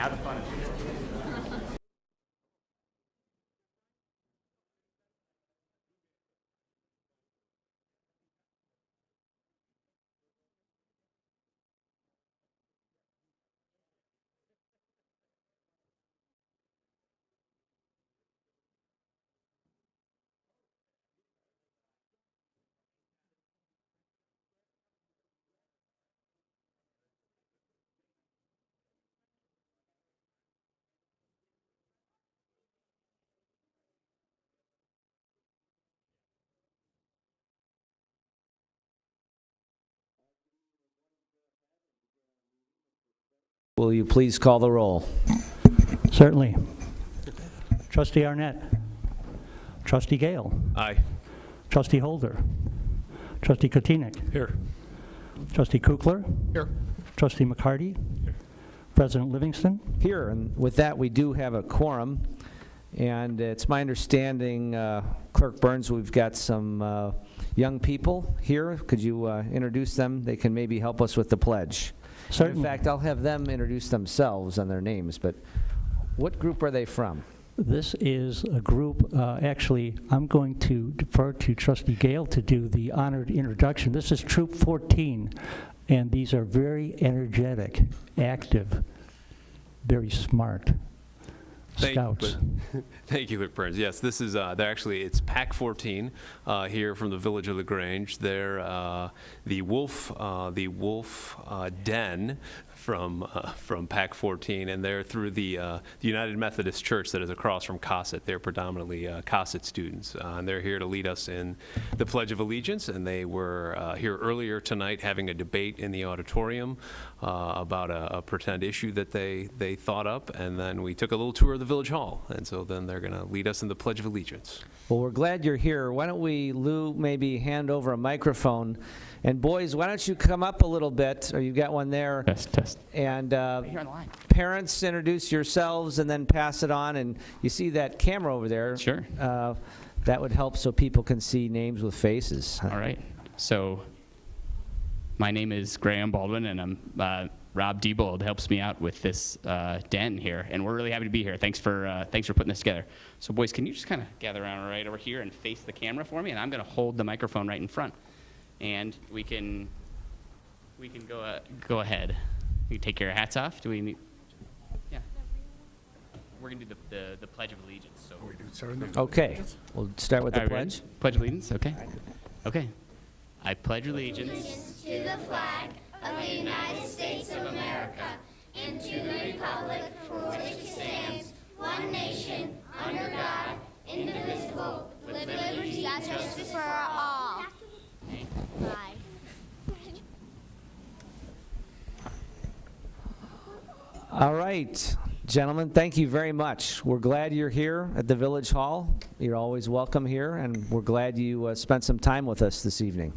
Now the fun is yours. Will you please call the roll? Certainly. Trustee Arnett. Trustee Gale. Aye. Trustee Holder. Trustee Kotinik. Here. Trustee Kukler. Here. Trustee McCarty. President Livingston. Here, and with that, we do have a quorum, and it's my understanding, Clerk Burns, we've got some young people here. Could you introduce them? They can maybe help us with the pledge. Certainly. In fact, I'll have them introduce themselves and their names, but what group are they from? This is a group, actually, I'm going to defer to Trustee Gale to do the honored introduction. This is Troop 14, and these are very energetic, active, very smart scouts. Thank you, Clerk Burns. Yes, this is, it's Pack 14 here from the village of LaGrange. They're the wolf den from Pack 14, and they're through the United Methodist Church that is across from Cosset. They're predominantly Cosset students, and they're here to lead us in the Pledge of Allegiance, and they were here earlier tonight having a debate in the auditorium about a pretend issue that they thought up, and then we took a little tour of the Village Hall, and so then they're going to lead us in the Pledge of Allegiance. Well, we're glad you're here. Why don't we, Lou, maybe hand over a microphone, and boys, why don't you come up a little bit, or you've got one there. Test. And Here on the line. parents, introduce yourselves and then pass it on. And you see that camera over there? Sure. That would help so people can see names with faces. All right. So my name is Graham Baldwin, and I'm Rob Diebold helps me out with this den here, and we're really happy to be here. Thanks for putting this together. So boys, can you just kind of gather around right over here and face the camera for me? And I'm going to hold the microphone right in front, and we can go ahead. You take your hats off. Do we need? Yeah. We're gonna do the Pledge of Allegiance. So. Okay, we'll start with the All right, ready? pledge. Pledge allegiance. Okay. Okay. I pledge allegiance To the flag of the United States of America and to the republic for which it stands, one nation, under God, indivisible, with liberty and justice for all. Bye. All right, gentlemen, thank you very much. We're glad you're here at the Village Hall. You're always welcome here, and we're glad you spent some time with us this evening.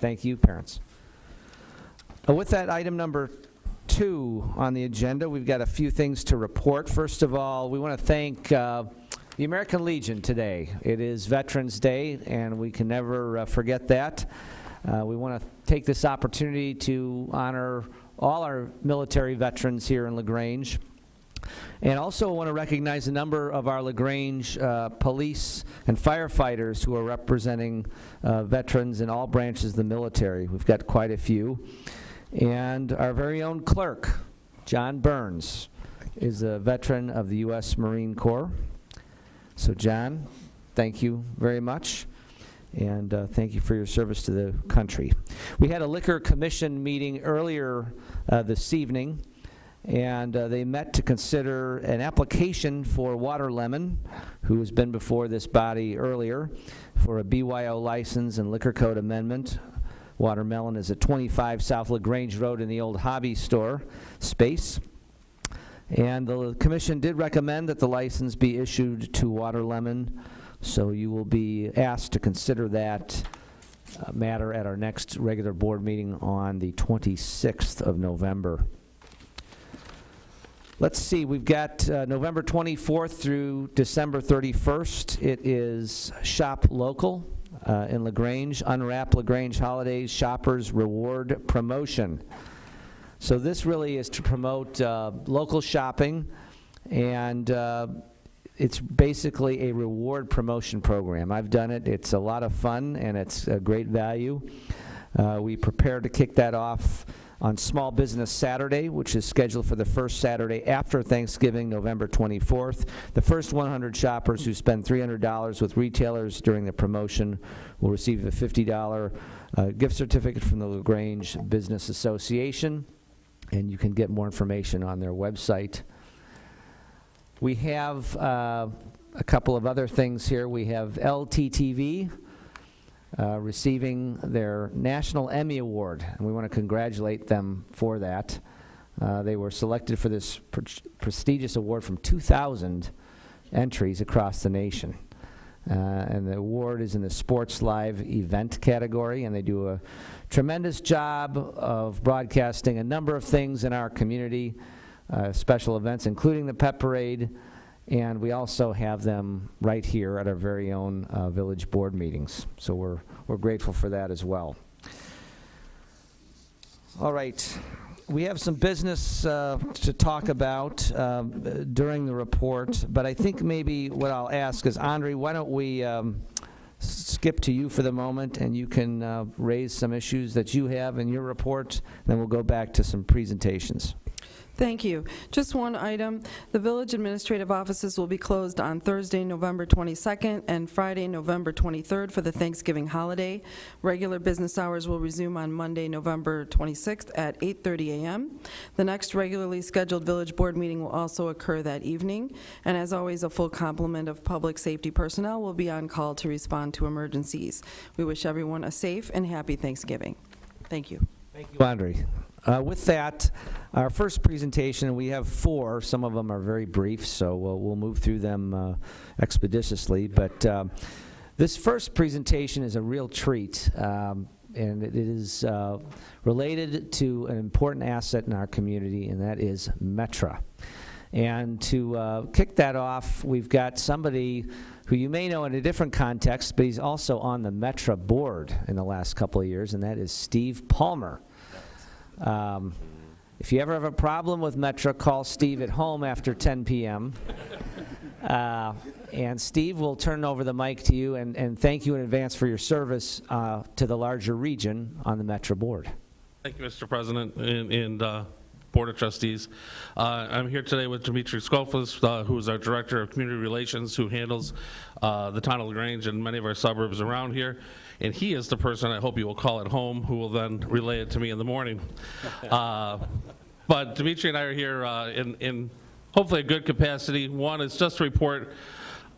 Thank you, parents. With that, item number 2 on the agenda, we've got a few things to report. First of all, we want to thank the American Legion today. It is Veterans Day, and we can never forget that. We want to take this opportunity to honor all our military veterans here in LaGrange. And also want to recognize a number of our LaGrange police and firefighters who are representing veterans in all branches of the military. We've got quite a few. And our very own clerk, John Burns, is a veteran of the U.S. Marine Corps. So John, thank you very much. And thank you for your service to the country. We had a liquor commission meeting earlier this evening, and they met to consider an application for Water Lemon, who has been before this body earlier, for a BYO license and liquor code amendment. Watermelon is at 25 South LaGrange Road in the old hobby store space. And the commission did recommend that the license be issued to Water Lemon. So you will be asked to consider that matter at our next regular board meeting on the 26th of November. Let's see, we've got November 24th through December 31st. It is Shop Local in LaGrange, Unwrap LaGrange Holidays Shoppers Reward Promotion. So this really is to promote local shopping, and it's basically a reward promotion program. I've done it. It's a lot of fun, and it's a great value. We prepare to kick that off on Small Business Saturday, which is scheduled for the first Saturday after Thanksgiving, November 24th. The first 100 shoppers who spend $300 with retailers during the promotion will receive a $50 gift certificate from the Grange Business Association, and you can get more information on their website. We have a couple of other things here. We have LTTV receiving their National Emmy Award, and we want to congratulate them for that. They were selected for this prestigious award from 2,000 entries across the nation. And the award is in the Sports Live Event category, and they do a tremendous job of broadcasting a number of things in our community, special events, including the Pep Parade, and we also have them right here at our very own village board meetings. So we're grateful for that as well. All right. We have some business to talk about during the report, but I think maybe what I'll ask is, Andre, why don't we skip to you for the moment, and you can raise some issues that you have in your report, and then we'll go back to some presentations. Thank you. Just one item. The village administrative offices will be closed on Thursday, November 22nd and Friday, November 23rd for the Thanksgiving holiday. Regular business hours will resume on Monday, November 26th at 8:30 a.m. The next regularly scheduled village board meeting will also occur that evening. And as always, a full complement of public safety personnel will be on call to respond to emergencies. We wish everyone a safe and happy Thanksgiving. Thank you. Thank you, Andre. With that, our first presentation, we have 4. Some of them are very brief, so we'll move through them expeditiously. But this first presentation is a real treat, and it is related to an important asset in our community, and that is Metra. And to kick that off, we've got somebody who you may know in a different context, but he's also on the Metra board in the last couple of years, and that is Steve Palmer. If you ever have a problem with Metra, call Steve at home after 10 p.m. And Steve will turn over the mic to you, and thank you in advance for your service to the larger region on the Metra board. Thank you, Mr. President and Board of Trustees. I'm here today with Dimitri Skofas, who is our Director of Community Relations, who handles the town of Grange and many of our suburbs around here. And he is the person I hope you will call at home, who will then relay it to me in the morning. But Dimitri and I are here in hopefully a good capacity. One is just to report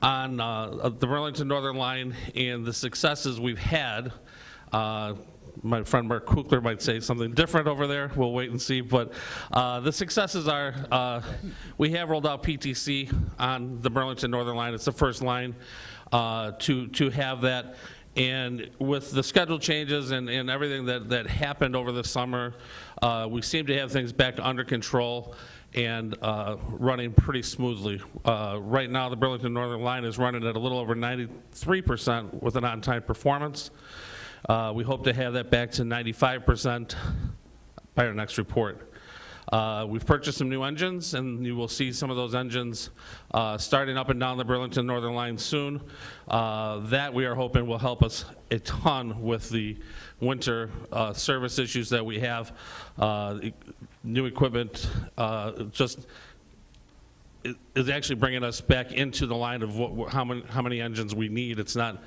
on the Burlington Northern Line and the successes we've had. My friend Mark Kukler might say something different over there. We'll wait and see. But the successes are we have rolled out PTC on the Burlington Northern Line. It's the first line to have that. And with the schedule changes and everything that happened over the summer, we seem to have things back under control and running pretty smoothly. Right now, the Burlington Northern Line is running at a little over 93% with an on-time performance. We hope to have that back to 95% by our next report. We've purchased some new engines, and you will see some of those engines starting up and down the Burlington Northern Line soon. That we are hoping will help us a ton with the winter service issues that we have. New equipment just is actually bringing us back into the line of how many engines we need. It's not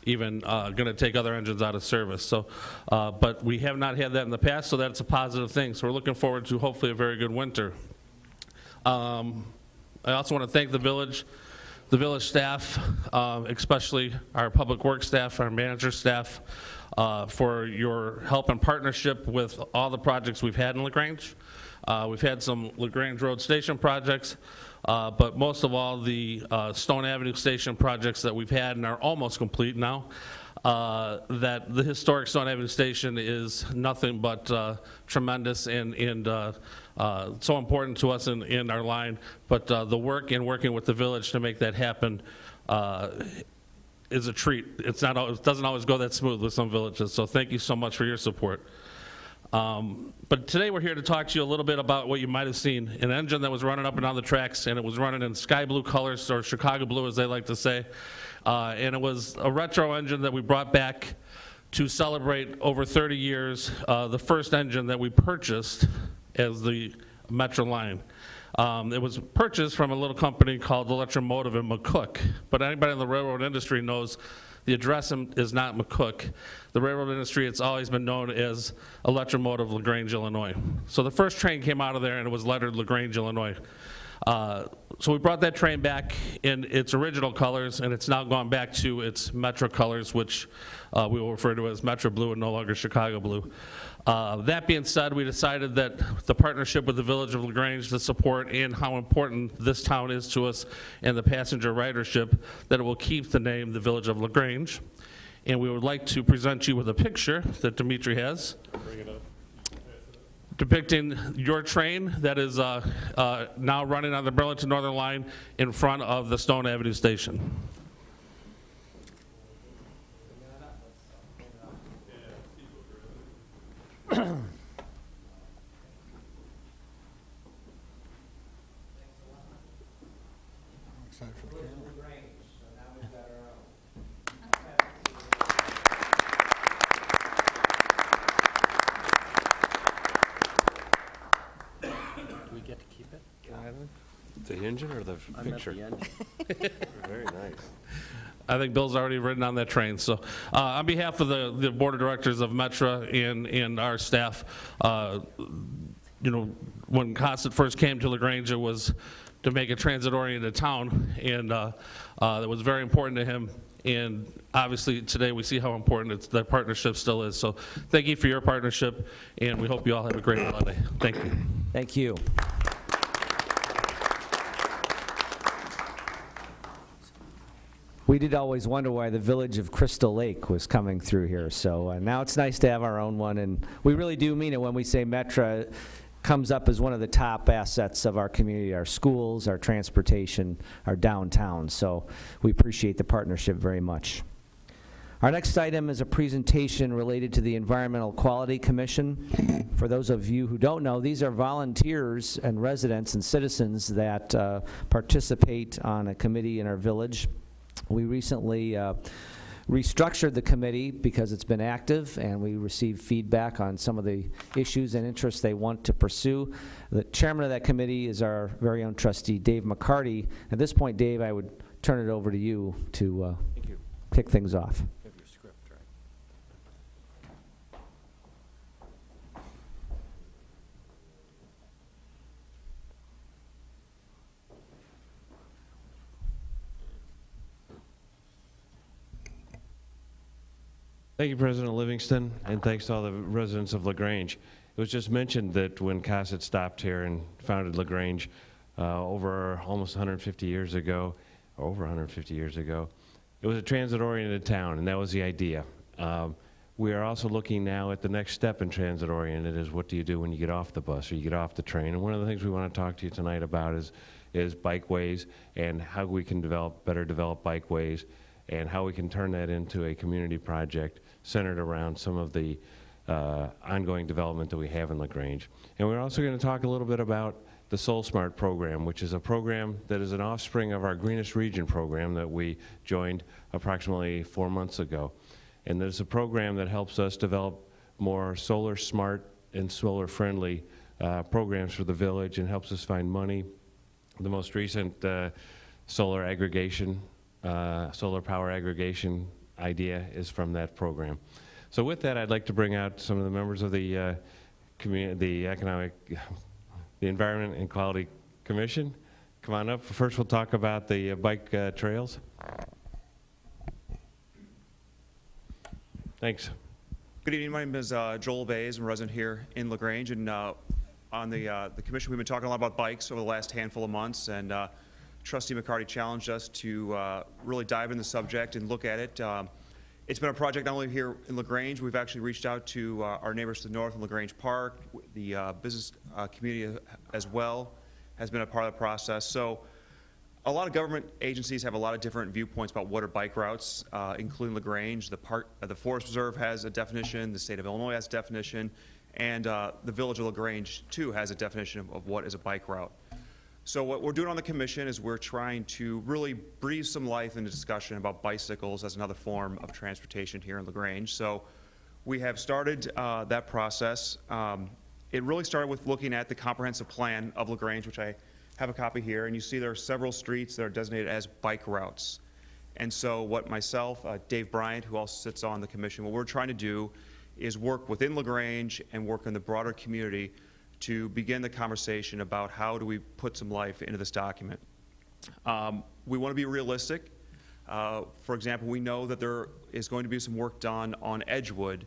even going to take other engines out of service. So, but we have not had that in the past, so that's a positive thing. So we're looking forward to hopefully a very good winter. I also want to thank the village staff, especially our public works staff, our manager staff, for your help and partnership with all the projects we've had in LaGrange. We've had some LaGrange Road Station projects, but most of all the Stone Avenue Station projects that we've had and are almost complete now. That the historic Stone Avenue Station is nothing but tremendous and so important to us in our line. But the work and working with the village to make that happen is a treat. It doesn't always go that smooth with some villages. So thank you so much for your support. But today we're here to talk to you a little bit about what you might have seen, an engine that was running up and down the tracks, and it was running in sky blue colors, or Chicago blue as they like to say. And it was a retro engine that we brought back to celebrate over 30 years, the first engine that we purchased as the Metro line. It was purchased from a little company called Electromotive in McCook, but anybody in the railroad industry knows the address is not McCook. The railroad industry, it's always been known as Electromotive LaGrange, Illinois. So the first train came out of there and it was lettered LaGrange, Illinois. So we brought that train back in its original colors, and it's now gone back to its Metro colors, which we will refer to as Metro Blue and no longer Chicago Blue. That being said, we decided that the partnership with the Village of LaGrange, the support and how important this town is to us and the passenger ridership, that it will keep the name the Village of LaGrange. And we would like to present you with a picture that Dimitri has. Bring it up. Depicting your train that is now running on the Burlington Northern Line in front of the Stone Avenue station. The engine or the picture? Very nice. I think Bill's already ridden on that train. So on behalf of the Board of Directors of Metra and our staff, you know, when Cossett first came to LaGrange, it was to make a transit-oriented town, and that was very important to him. And obviously today we see how important that partnership still is. So thank you for your partnership, and we hope you all have a great holiday. Thank you. Thank you. We did always wonder why the Village of Crystal Lake was coming through here, so now it's nice to have our own one, and we really do mean it when we say Metra comes up as one of the top assets of our community, our schools, our transportation, our downtown, so we appreciate the partnership very much. Our next item is a presentation related to the Environmental Quality Commission. For those of you who don't know, these are volunteers and residents and citizens that participate on a committee in our village. We recently restructured the committee because it's been active, and we received feedback on some of the issues and interests they want to pursue. The chairman of that committee is our very own trustee, Dave McCarty. At this point, Dave, I would turn it over to you to kick things off. Thank you, President Livingston, and thanks to all the residents of LaGrange. It was just mentioned that when Cossett stopped here and founded LaGrange over almost 150 years ago, or over 150 years ago, it was a transit-oriented town, and that was the idea. We are also looking now at the next step in transit-oriented is what do you do when you get off the bus or you get off the train. And one of the things we want to talk to you tonight about is bikeways and how we can better develop bikeways and how we can turn that into a community project centered around some of the ongoing development that we have in LaGrange. And we're also going to talk a little bit about the Soul Smart program, which is a program that is an offspring of our Greenest Region program that we joined approximately 4 months ago. And there's a program that helps us develop more solar smart and solar friendly programs for the village and helps us find money. The most recent solar power aggregation idea is from that program. So with that, I'd like to bring out some of the members of the Environment and Quality Commission. Come on up. First, we'll talk about the bike trails. Thanks. Good evening. My name is Joel Bays. I'm a resident here in LaGrange, and on the commission, we've been talking a lot about bikes over the last handful of months, and Trustee McCarty challenged us to really dive into the subject and look at it. It's been a project not only here in LaGrange, we've actually reached out to our neighbors to the north in LaGrange Park. The business community as well has been a part of the process. So a lot of government agencies have a lot of different viewpoints about what are bike routes, including LaGrange. The Forest Reserve has a definition, the state of Illinois has a definition, And the Village of LaGrange, too, has a definition of what is a bike route. So what we're doing on the commission is we're trying to really breathe some life into discussion about bicycles as another form of transportation here in LaGrange. So we have started that process. It really started with looking at the comprehensive plan of LaGrange, which I have a copy here, and you see there are several streets that are designated as bike routes. And so what myself, Dave Bryant, who also sits on the commission, what we're trying to do is work within LaGrange and work in the broader community to begin the conversation about how do we put some life into this document. We want to be realistic. For example, we know that there is going to be some work done on Edgewood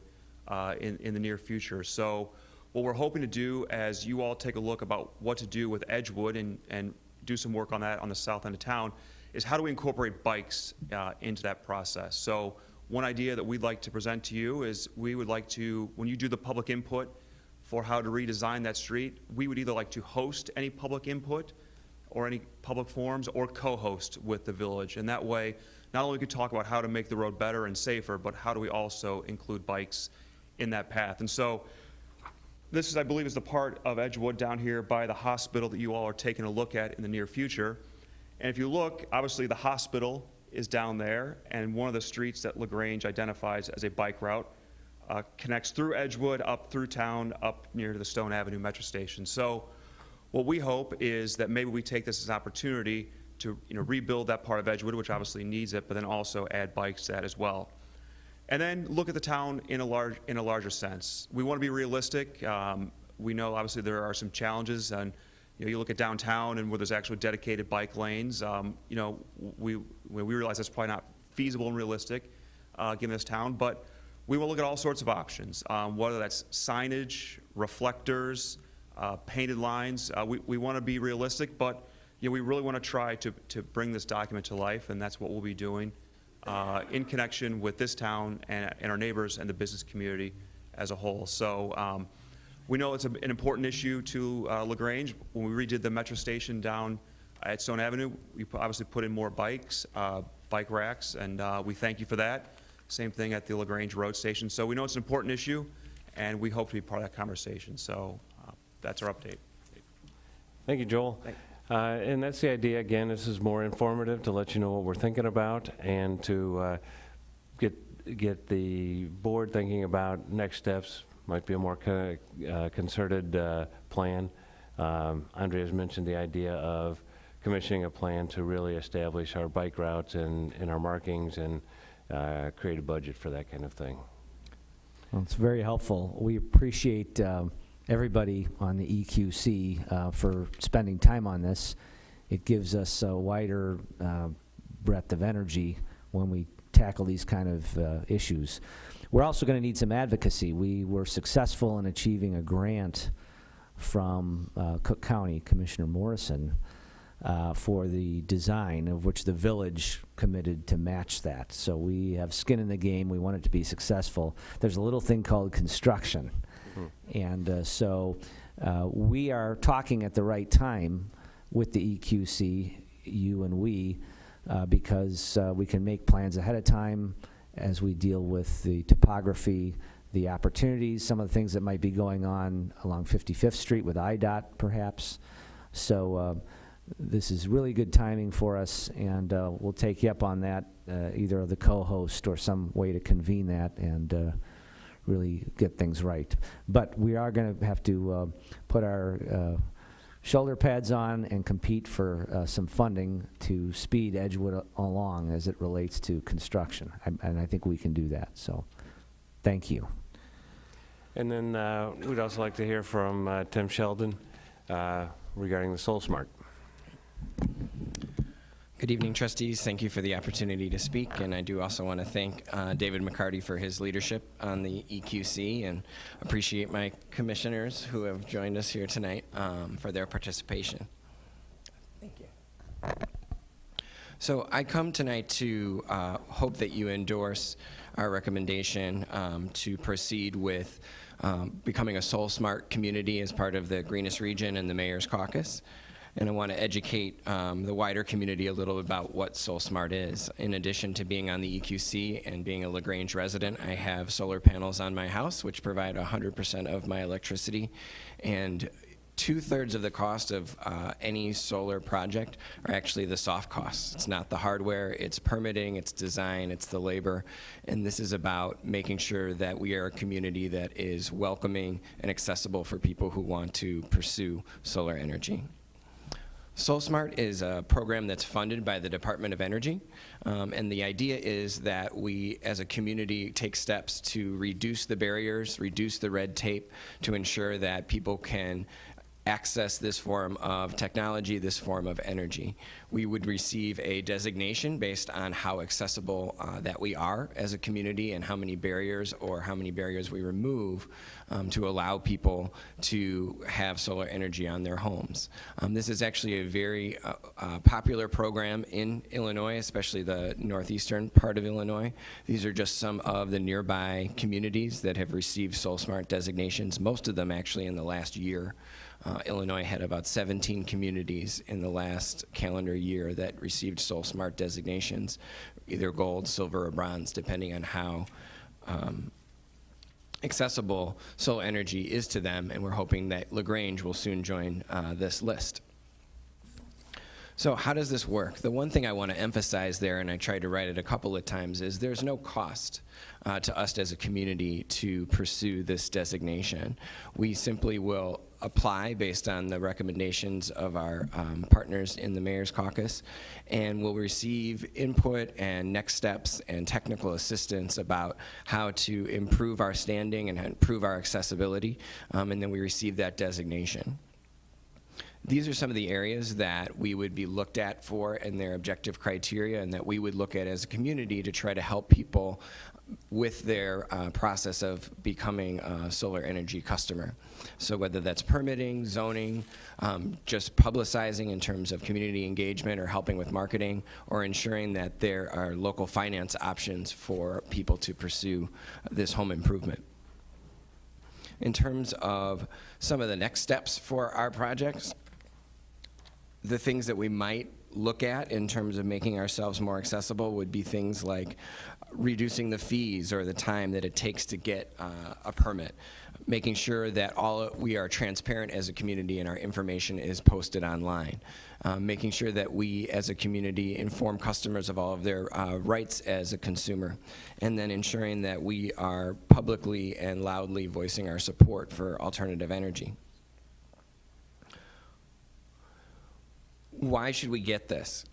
in the near future. So what we're hoping to do as you all take a look about what to do with Edgewood and do some work on that on the south end of town is how do we incorporate bikes into that process. So one idea that we'd like to present to you is we would like to, when you do the public input for how to redesign that street, we would either like to host any public input or any public forums or co-host with the village. And that way, not only we could talk about how to make the road better and safer, but how do we also include bikes in that path. And so this is, I believe, is the part of Edgewood down here by the hospital that you all are taking a look at in the near future. And if you look, obviously the hospital is down there, and one of the streets that LaGrange identifies as a bike route connects through Edgewood, up through town, up near to the Stone Avenue Metro Station. So what we hope is that maybe we take this as an opportunity to rebuild that part of Edgewood, which obviously needs it, but then also add bikes to that as well. And then look at the town in a larger sense. We want to be realistic. We know obviously there are some challenges, and you look at downtown and where there's actually dedicated bike lanes. We realize that's probably not feasible and realistic given this town, but we will look at all sorts of options, whether that's signage, reflectors, painted lines. We want to be realistic, but we really want to try to bring this document to life, and that's what we'll be doing in connection with this town and our neighbors and the business community as a whole. So we know it's an important issue to LaGrange. When we redid the metro station down at Stone Avenue, we obviously put in more bikes, bike racks, and we thank you for that. Same thing at the LaGrange Road Station. So we know it's an important issue, and we hope to be part of that conversation. So that's our update. Thank you, Joel. And that's the idea. Again, this is more informative to let you know what we're thinking about and to get the board thinking about next steps. Might be a more concerted plan. Andrea's mentioned the idea of commissioning a plan to really establish our bike routes and our markings and create a budget for that kind of thing. Well, it's very helpful. We appreciate everybody on the EQC for spending time on this. It gives us a wider breadth of energy when we tackle these kind of issues. We're also going to need some advocacy. We were successful in achieving a grant from Cook County, Commissioner Morrison, for the design, of which the village committed to match that. So we have skin in the game. We want it to be successful. There's a little thing called construction. And so we are talking at the right time with the EQC, you and we, because we can make plans ahead of time as we deal with the topography, the opportunities, some of the things that might be going on along 55th Street with IDOT, perhaps. So this is really good timing for us, and we'll take you up on that, either the co-host or some way to convene that and really get things right. But we are going to have to put our shoulder pads on and compete for some funding to speed Edgewood along as it relates to construction. And I think we can do that. So thank you. And then we'd also like to hear from Tim Sheldon regarding the Soul Smart. Good evening, trustees. Thank you for the opportunity to speak, and I do also want to thank David McCarty for his leadership on the EQC, and appreciate my commissioners who have joined us here tonight for their participation. Thank you. So I come tonight to hope that you endorse our recommendation to proceed with becoming a Soul Smart community as part of the Greenest Region and the Mayor's Caucus. and I want to educate the wider community a little bit about what SolSmart is. In addition to being on the EQC and being a LaGrange resident, I have solar panels on my house, which provide 100% of my electricity, and 2/3 of the cost of any solar project are actually the soft costs. It's not the hardware, it's permitting, it's design, it's the labor, and this is about making sure that we are a community that is welcoming and accessible for people who want to pursue solar energy. SolSmart is a program that's funded by the Department of Energy, and the idea is that we as a community take steps to reduce the barriers, reduce the red tape, to ensure that people can access this form of technology, this form of energy. We would receive a designation based on how accessible that we are as a community and how many barriers we remove to allow people to have solar energy on their homes. This is actually a very popular program in Illinois, especially the northeastern part of Illinois. These are just some of the nearby communities that have received SolSmart designations, most of them actually in the last year. Illinois had about 17 communities in the last calendar year that received SolSmart designations, either gold, silver, or bronze, depending on how accessible solar energy is to them, and we're hoping that LaGrange will soon join this list. So how does this work? The one thing I want to emphasize there, and I tried to write it a couple of times, is there's no cost to us as a community to pursue this designation. We simply will apply based on the recommendations of our partners in the Mayor's Caucus, and we'll receive input and next steps and technical assistance about how to improve our standing and improve our accessibility, and then we receive that designation. These are some of the areas that we would be looked at for and their objective criteria, and that we would look at as a community to try to help people with their process of becoming a solar energy customer. So whether that's permitting, zoning, just publicizing in terms of community engagement or helping with marketing, or ensuring that there are local finance options for people to pursue this home improvement. In terms of some of the next steps for our projects, the things that we might look at in terms of making ourselves more accessible would be things like reducing the fees or the time that it takes to get a permit, making sure that we are transparent as a community and our information is posted online, making sure that we as a community inform customers of all of their rights as a consumer, and then ensuring that we are publicly and loudly voicing our support for alternative energy. Why should we get this?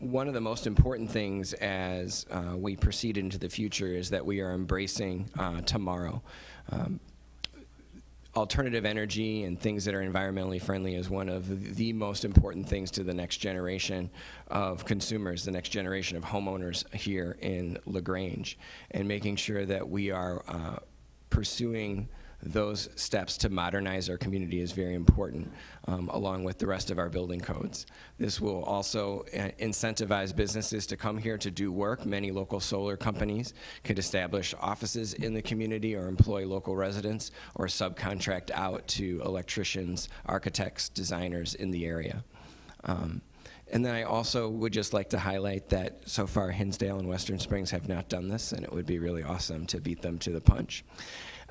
One of the most important things as we proceed into the future is that we are embracing tomorrow. Alternative energy and things that are environmentally friendly is one of the most important things to the next generation of consumers, the next generation of homeowners here in LaGrange, and making sure that we are pursuing those steps to modernize our community is very important, along with the rest of our building codes. This will also incentivize businesses to come here to do work. Many local solar companies could establish offices in the community or employ local residents or subcontract out to electricians, architects, designers in the area. And then I also would just like to highlight that so far Hinsdale and Western Springs have not done this, and it would be really awesome to beat them to the punch.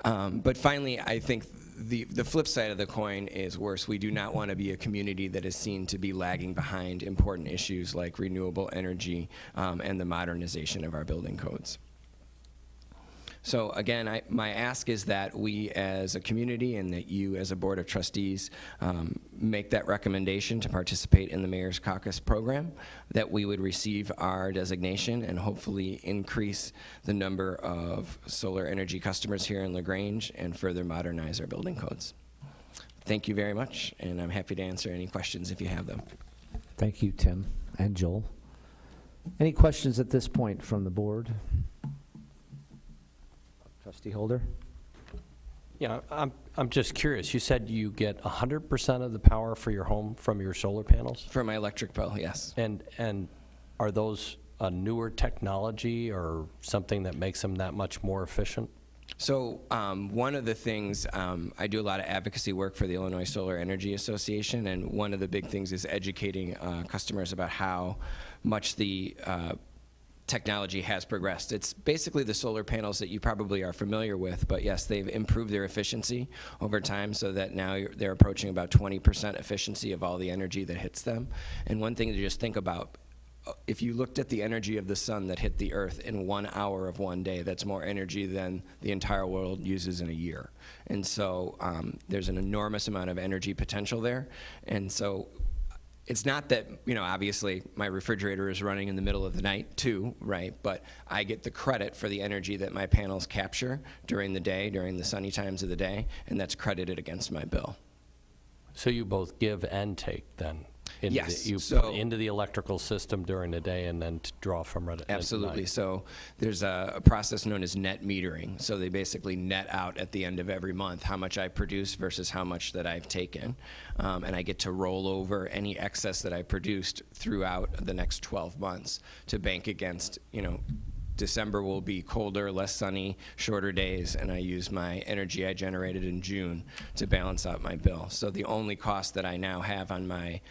But finally, I think the flip side of the coin is worse. We do not want to be a community that is seen to be lagging behind important issues like renewable energy and the modernization of our building codes. So again, my ask is that we as a community and that you as a Board of Trustees make that recommendation to participate in the Mayor's Caucus program, that we would receive our designation and hopefully increase the number of solar energy customers here in LaGrange and further modernize our building codes. Thank you very much, and I'm happy to answer any questions if you have them. Thank you, Tim and Joel. Any questions at this point from the board? Trustee Holder? Yeah, I'm just curious. You said you get 100% of the power for your home from your solar panels? For my electric bill, yes. And are those a newer technology or something that makes them that much more efficient? So one of the things, I do a lot of advocacy work for the Illinois Solar Energy Association, and one of the big things is educating customers about how much the technology has progressed. It's basically the solar panels that you probably are familiar with, but yes, they've improved their efficiency over time so that now they're approaching about 20% efficiency of all the energy that hits them. And one thing to just think about, if you looked at the energy of the sun that hit the earth in 1 hour of one day, that's more energy than the entire world uses in a year. And so there's an enormous amount of energy potential there. And so it's not that, obviously my refrigerator is running in the middle of the night too, right? But I get the credit for the energy that my panels capture during the day, during the sunny times of the day, and that's credited against my bill. So you both give and take then? Yes. You So- put into the electrical system during the day and then draw from it at Absolutely. night. So there's a process known as net metering. So they basically net out at the end of every month how much I produce versus how much that I've taken. And I get to roll over any excess that I produced throughout the next 12 months to bank against, December will be colder, less sunny, shorter days, and I use my energy I generated in June to balance out my bill. So the only cost that I now have on my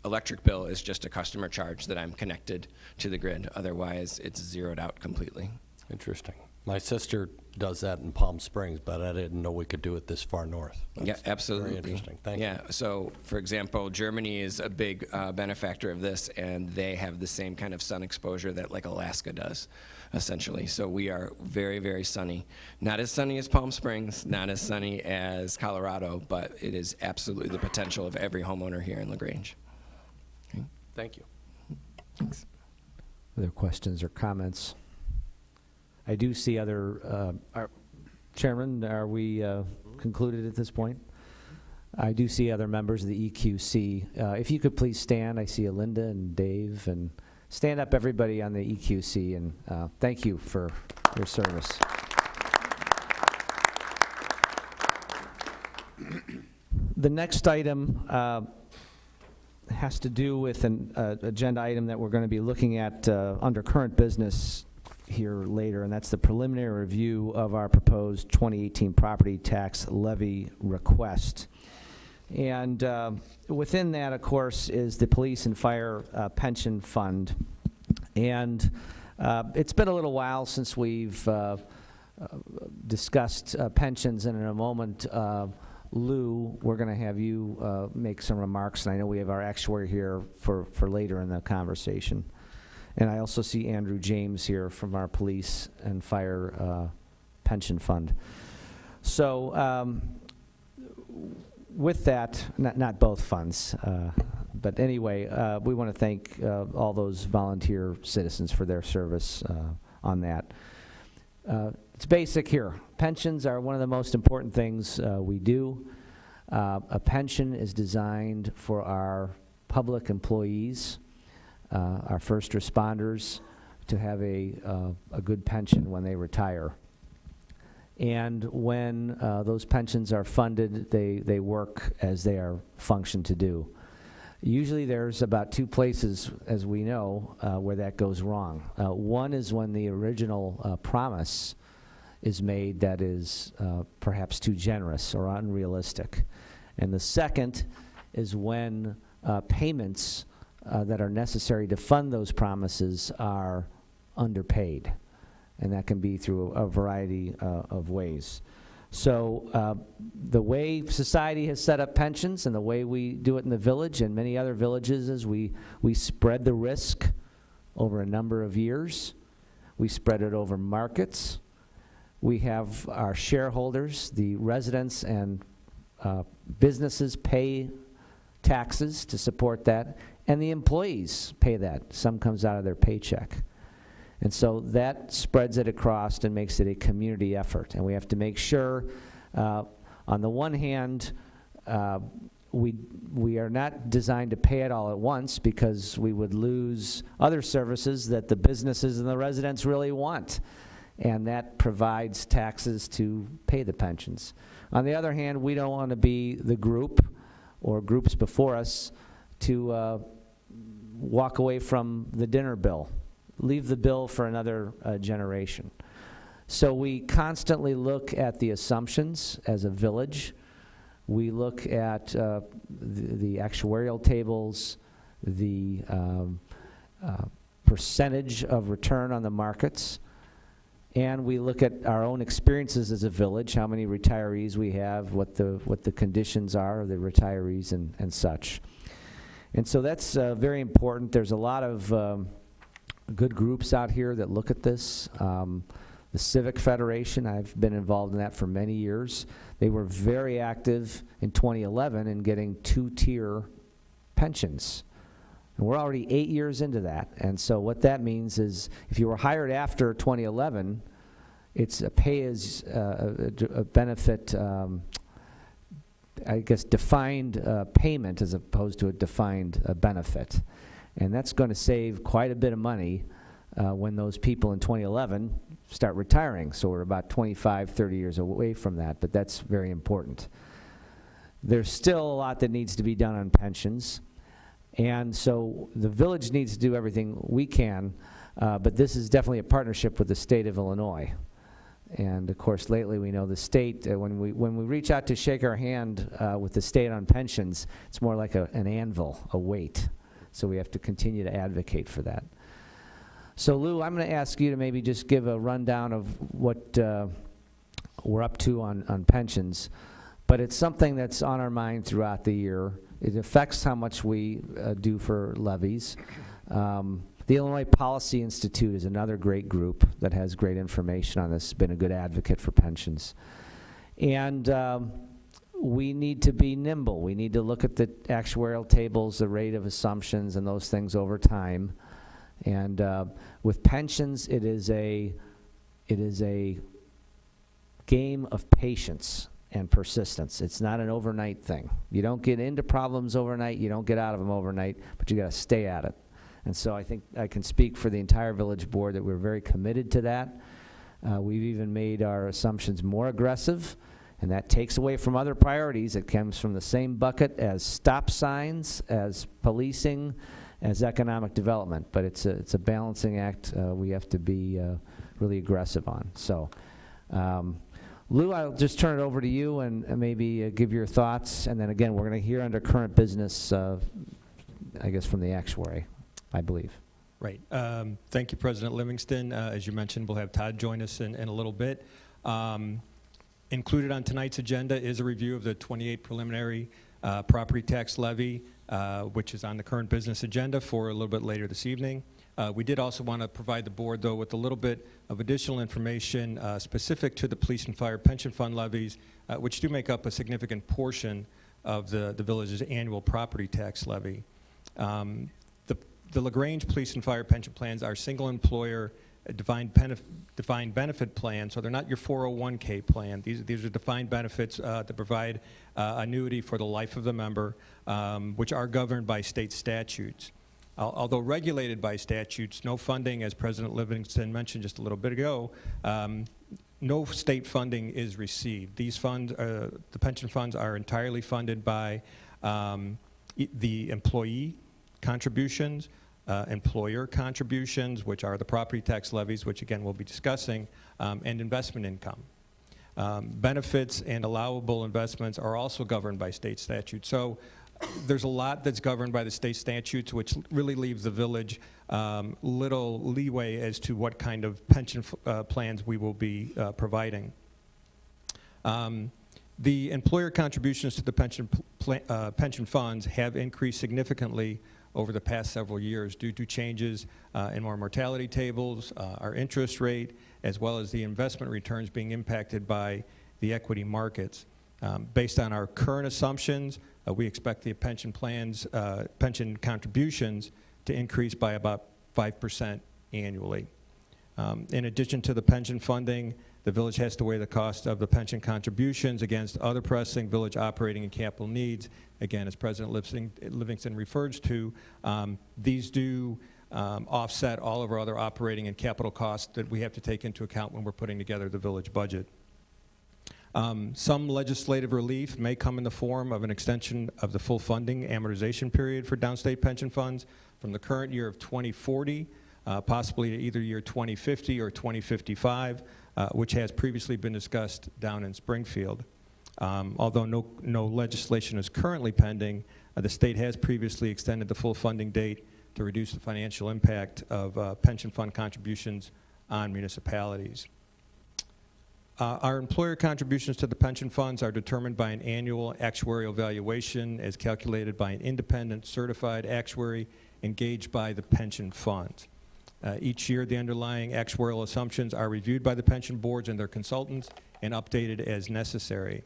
electric bill is just a customer charge that I'm connected to the grid. Otherwise, it's zeroed out completely. Interesting. My sister does that in Palm Springs, but I didn't know we could do it this far north. Yeah, That's absolutely. Very interesting. Thank you. Yeah, so for example, Germany is a big benefactor of this, and they have the same kind of sun exposure that like Alaska does, essentially. So we are very, very sunny. Not as sunny as Palm Springs, not as sunny as Colorado, but it is absolutely the potential of every homeowner here in LaGrange. Okay. Thank you. Thanks. Other questions or comments? I do see other, Chairman, are we concluded at this point? I do see other members of the EQC. If you could please stand, I see Linda and Dave, and stand up everybody on the EQC, and thank you for your service. The next item has to do with an agenda item that we're going to be looking at under current business here later, and that's the preliminary review of our proposed 2018 property tax levy request. And within that, of course, is the police and fire pension fund. And it's been a little while since we've discussed pensions, and in a moment, Lou, we're going to have you make some remarks, and I know we have our actuary here for later in the conversation. And I also see Andrew James here from our police and fire pension fund. So with that, not both funds, but anyway, we want to thank all those volunteer citizens for their service on that. It's basic here. Pensions are one of the most important things we do. A pension is designed for our public employees, our first responders, to have a good pension when they retire. And when those pensions are funded, they work as they are functioned to do. Usually there's about two places, as we know, where that goes wrong. One is when the original promise is made that is perhaps too generous or unrealistic. And the second is when payments that are necessary to fund those promises are underpaid. And that can be through a variety of ways. So the way society has set up pensions and the way we do it in the village and many other villages is we spread the risk over a number of years. We spread it over markets. We have our shareholders, the residents and businesses pay taxes to support that, and the employees pay that. Some comes out of their paycheck. And so that spreads it across and makes it a community effort. And we have to make sure, on the one hand, we are not designed to pay it all at once because we would lose other services that the businesses and the residents really want. And that provides taxes to pay the pensions. On the other hand, we don't want to be the group or groups before us to walk away from the dinner bill, leave the bill for another generation. So we constantly look at the assumptions as a village. We look at the actuarial tables, the percentage of return on the markets, and we look at our own experiences as a village, how many retirees we have, what the conditions are of the retirees and such. And so that's very important. There's a lot of good groups out here that look at this. The Civic Federation, I've been involved in that for many years. They were very active in 2011 in getting two-tier pensions. And we're already 8 years into that. And so what that means is if you were hired after 2011, it's a pay as a benefit, I guess, defined payment as opposed to a defined benefit. And that's going to save quite a bit of money when those people in 2011 start retiring. So we're about 25, 30 years away from that, but that's very important. There's still a lot that needs to be done on pensions. And so the village needs to do everything we can, but this is definitely a partnership with the state of Illinois. And of course, lately we know the state, when we reach out to shake our hand with the state on pensions, it's more like an anvil, a weight. So we have to continue to advocate for that. So Lou, I'm going to ask you to maybe just give a rundown of what we're up to on pensions, but it's something that's on our mind throughout the year. It affects how much we do for levies. The Illinois Policy Institute is another great group that has great information on this, been a good advocate for pensions. And we need to be nimble. We need to look at the actuarial tables, the rate of assumptions, and those things over time. And with pensions, it is a game of patience and persistence. It's not an overnight thing. You don't get into problems overnight, you don't get out of them overnight, but you got to stay at it. And so I think I can speak for the entire village board that we're very committed to that. We've even made our assumptions more aggressive, and that takes away from other priorities. It comes from the same bucket as stop signs, as policing, as economic development, but it's a balancing act we have to be really aggressive on. So, Lou, I'll just turn it over to you and maybe give your thoughts, and then again, we're going to hear under current business, I guess, from the actuary, I believe. Right. Thank you, President Livingston. As you mentioned, we'll have Todd join us in a little bit. Included on tonight's agenda is a review of the 28 preliminary property tax levy, which is on the current business agenda for a little bit later this evening. We did also want to provide the board, though, with a little bit of additional information specific to the police and fire pension fund levies, which do make up a significant portion of the village's annual property tax levy. The LaGrange police and fire pension plans are single employer defined benefit plans, so they're not your 401k plan. These are defined benefits that provide annuity for the life of the member, which are governed by state statutes. Although regulated by statutes, no funding, as President Livingston mentioned just a little bit ago, no state funding is received. These funds, the pension funds, are entirely funded by the employee contributions, employer contributions, which are the property tax levies, which again we'll be discussing, and investment income. Benefits and allowable investments are also governed by state statutes. So there's a lot that's governed by the state statutes, which really leaves the village little leeway as to what kind of pension plans we will be providing. The employer contributions to the pension funds have increased significantly over the past several years due to changes in our mortality tables, our interest rate, as well as the investment returns being impacted by the equity markets. Based on our current assumptions, we expect the pension plans, pension contributions to increase by about 5% annually. In addition to the pension funding, the village has to weigh the cost of the pension contributions against other pressing village operating and capital needs. Again, as President Livingston refers to, these do offset all of our other operating and capital costs that we have to take into account when we're putting together the village budget. Some legislative relief may come in the form of an extension of the full funding amortization period for downstate pension funds from the current year of 2040, possibly to either year 2050 or 2055. which has previously been discussed down in Springfield. Although no legislation is currently pending, the state has previously extended the full funding date to reduce the financial impact of pension fund contributions on municipalities. Our employer contributions to the pension funds are determined by an annual actuarial valuation as calculated by an independent certified actuary engaged by the pension funds. Each year, the underlying actuarial assumptions are reviewed by the pension boards and their consultants and updated as necessary.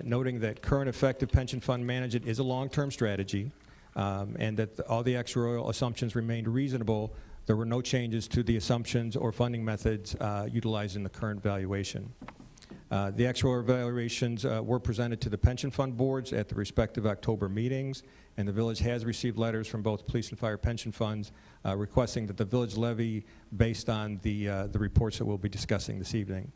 Noting that current effective pension fund management is a long-term strategy and that all the actuarial assumptions remained reasonable, there were no changes to the assumptions or funding methods utilized in the current valuation. The actuarial valuations were presented to the pension fund boards at the respective October meetings, and the village has received letters from both police and fire pension funds requesting that the village levy based on the reports that we'll be discussing this evening.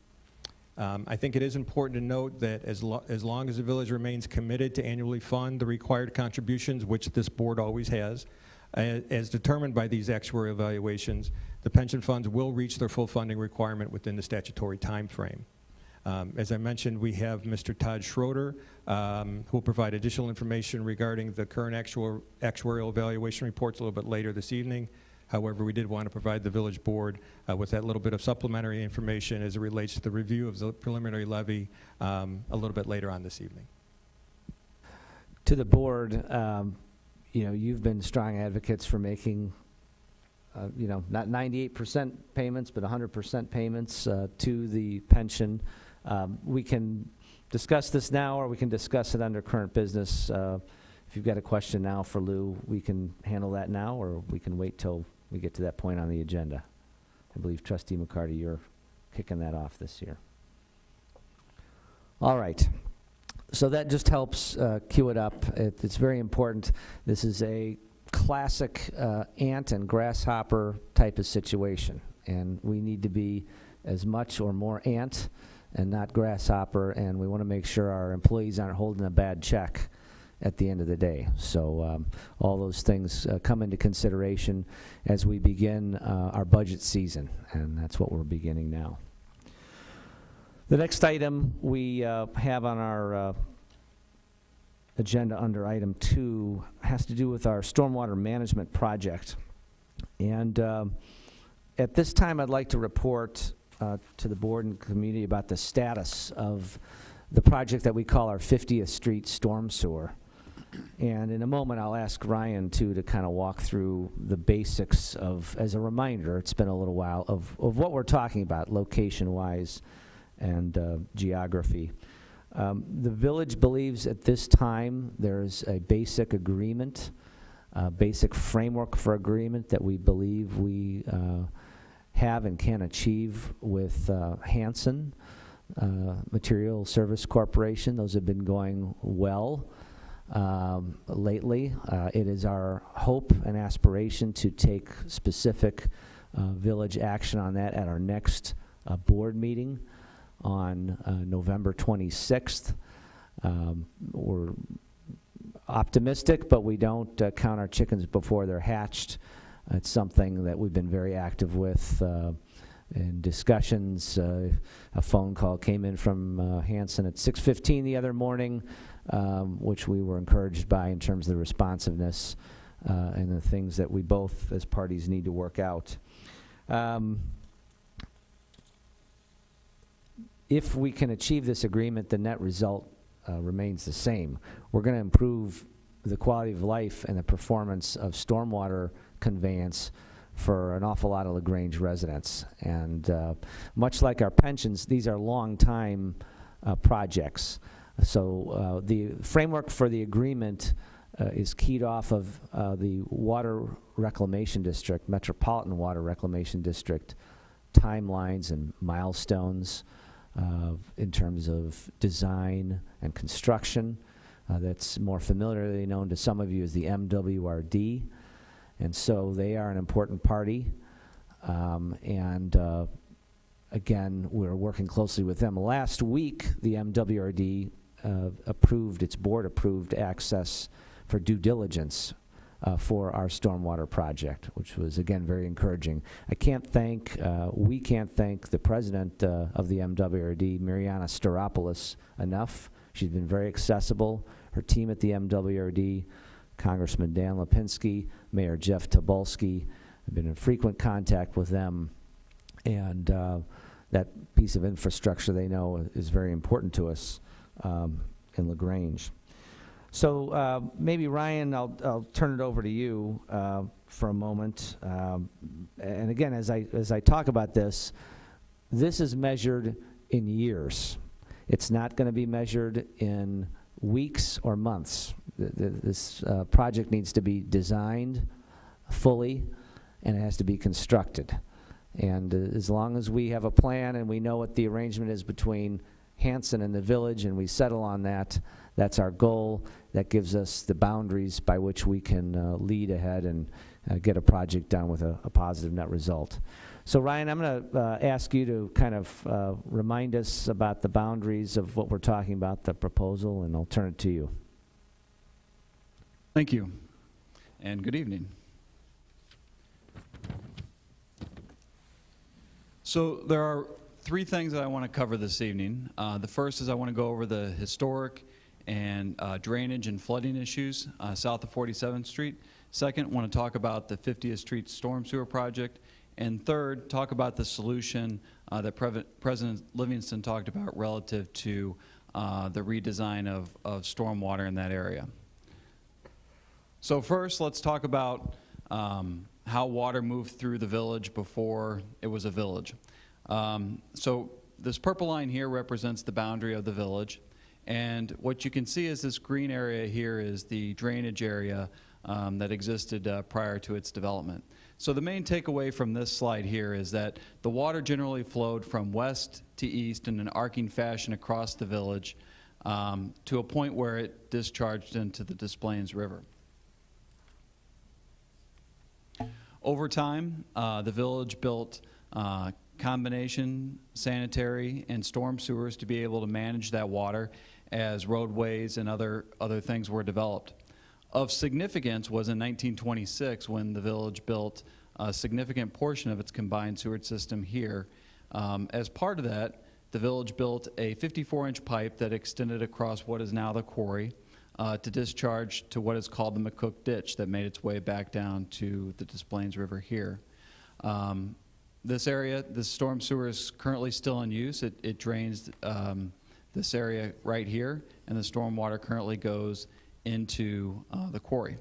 I think it is important to note that as long as the village remains committed to annually fund the required contributions, which this board always has, as determined by these actuarial evaluations, the pension funds will reach their full funding requirement within the statutory time frame. As I mentioned, we have Mr. Todd Schroeder, who will provide additional information regarding the current actuarial evaluation reports a little bit later this evening. However, we did want to provide the village board with that little bit of supplementary information as it relates to the review of the preliminary levy a little bit later on this evening. To the board, you've been strong advocates for making, not 98% payments, but 100% payments to the pension. We can discuss this now, or we can discuss it under current business. If you've got a question now for Lou, we can handle that now, or we can wait till we get to that point on the agenda. I believe Trustee McCarty, you're kicking that off this year. All right. So that just helps cue it up. It's very important. This is a classic ant and grasshopper type of situation, and we need to be as much or more ant and not grasshopper, and we want to make sure our employees aren't holding a bad check at the end of the day. So all those things come into consideration as we begin our budget season, and that's what we're beginning now. The next item we have on our agenda under item 2 has to do with our stormwater management project. And at this time, I'd like to report to the board and community about the status of the project that we call our 50th Street Storm Sewer. And in a moment, I'll ask Ryan, too, to kind of walk through the basics of, as a reminder, it's been a little while, of what we're talking about location-wise and geography. The village believes at this time there's a basic agreement, basic framework for agreement that we believe we have and can achieve with Hanson Material Service Corporation. Those have been going well lately. It is our hope and aspiration to take specific village action on that at our next board meeting on November 26th. We're optimistic, but we don't count our chickens before they're hatched. It's something that we've been very active with in discussions. A phone call came in from Hanson at 6:15 the other morning, which we were encouraged by in terms of the responsiveness and the things that we both as parties need to work out. If we can achieve this agreement, the net result remains the same. We're going to improve the quality of life and the performance of stormwater conveyance for an awful lot of LaGrange residents. And much like our pensions, these are long-time projects. So the framework for the agreement is keyed off of the Water Reclamation District, Metropolitan Water Reclamation District timelines and milestones in terms of design and construction. That's more familiarly known to some of you as the MWRD. And so they are an important party. Again, we're working closely with them. Last week, the MWRD its board approved access for due diligence for our stormwater project, which was, again, very encouraging. We can't thank the president of the MWRD, Mariana Staropoulos, enough. She's been very accessible. Her team at the MWRD, Congressman Dan Lipinski, Mayor Jeff Tobolski, have been in frequent contact with them, and that piece of infrastructure they know is very important to us in LaGrange. So maybe, Ryan, I'll turn it over to you for a moment. And again, as I talk about this is measured in years. It's not going to be measured in weeks or months. This project needs to be designed fully, and it has to be constructed. And as long as we have a plan and we know what the arrangement is between Hanson and the village, and we settle on that, that's our goal. That gives us the boundaries by which we can lead ahead and get a project done with a positive net result. So Ryan, I'm going to ask you to kind of remind us about the boundaries of what we're talking about, the proposal, and I'll turn it to you. Thank you, and good evening. So there are three things that I want to cover this evening. The first is I want to go over the historic and drainage and flooding issues south of 47th Street. Second, want to talk about the 50th Street storm sewer project. And third, talk about the solution that President Livingston talked about relative to the redesign of stormwater in that area. So first, let's talk about how water moved through the village before it was a village. So this purple line here represents the boundary of the village. And what you can see is this green area here is the drainage area that existed prior to its development. So the main takeaway from this slide here is that the water generally flowed from west to east in an arcing fashion across the village to a point where it discharged into the Des Plaines River. Over time, the village built combination sanitary and storm sewers to be able to manage that water as roadways and other things were developed. Of significance was in 1926 when the village built a significant portion of its combined sewage system here. As part of that, the village built a 54-inch pipe that extended across what is now the quarry to discharge to what is called the McCook Ditch that made its way back down to the Des Plaines River here. This area, the storm sewer is currently still in use. It drains this area right here, and the storm water currently goes into the quarry.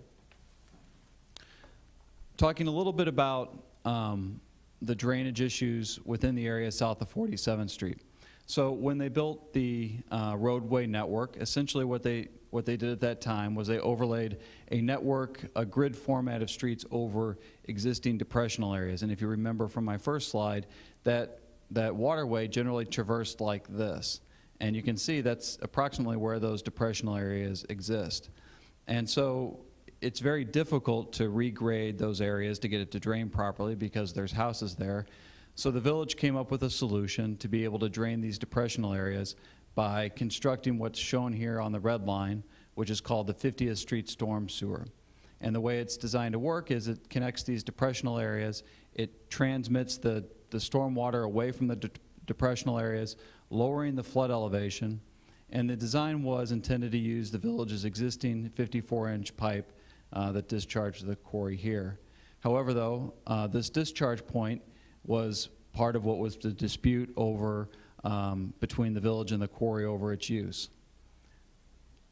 Talking a little bit about the drainage issues within the area south of 47th Street. So when they built the roadway network, essentially what they did at that time was they overlaid a grid format of streets over existing depressional areas. And if you remember from my first slide, that waterway generally traversed like this. And you can see that's approximately where those depressional areas exist. And so it's very difficult to regrade those areas to get it to drain properly because there's houses there. So the village came up with a solution to be able to drain these depressional areas by constructing what's shown here on the red line, which is called the 50th Street Storm Sewer. And the way it's designed to work is it connects these depressional areas, it transmits the storm water away from the depressional areas, lowering the flood elevation, and the design was intended to use the village's existing 54-inch pipe that discharged the quarry here. However, though, this discharge point was part of what was the dispute over between the village and the quarry over its use.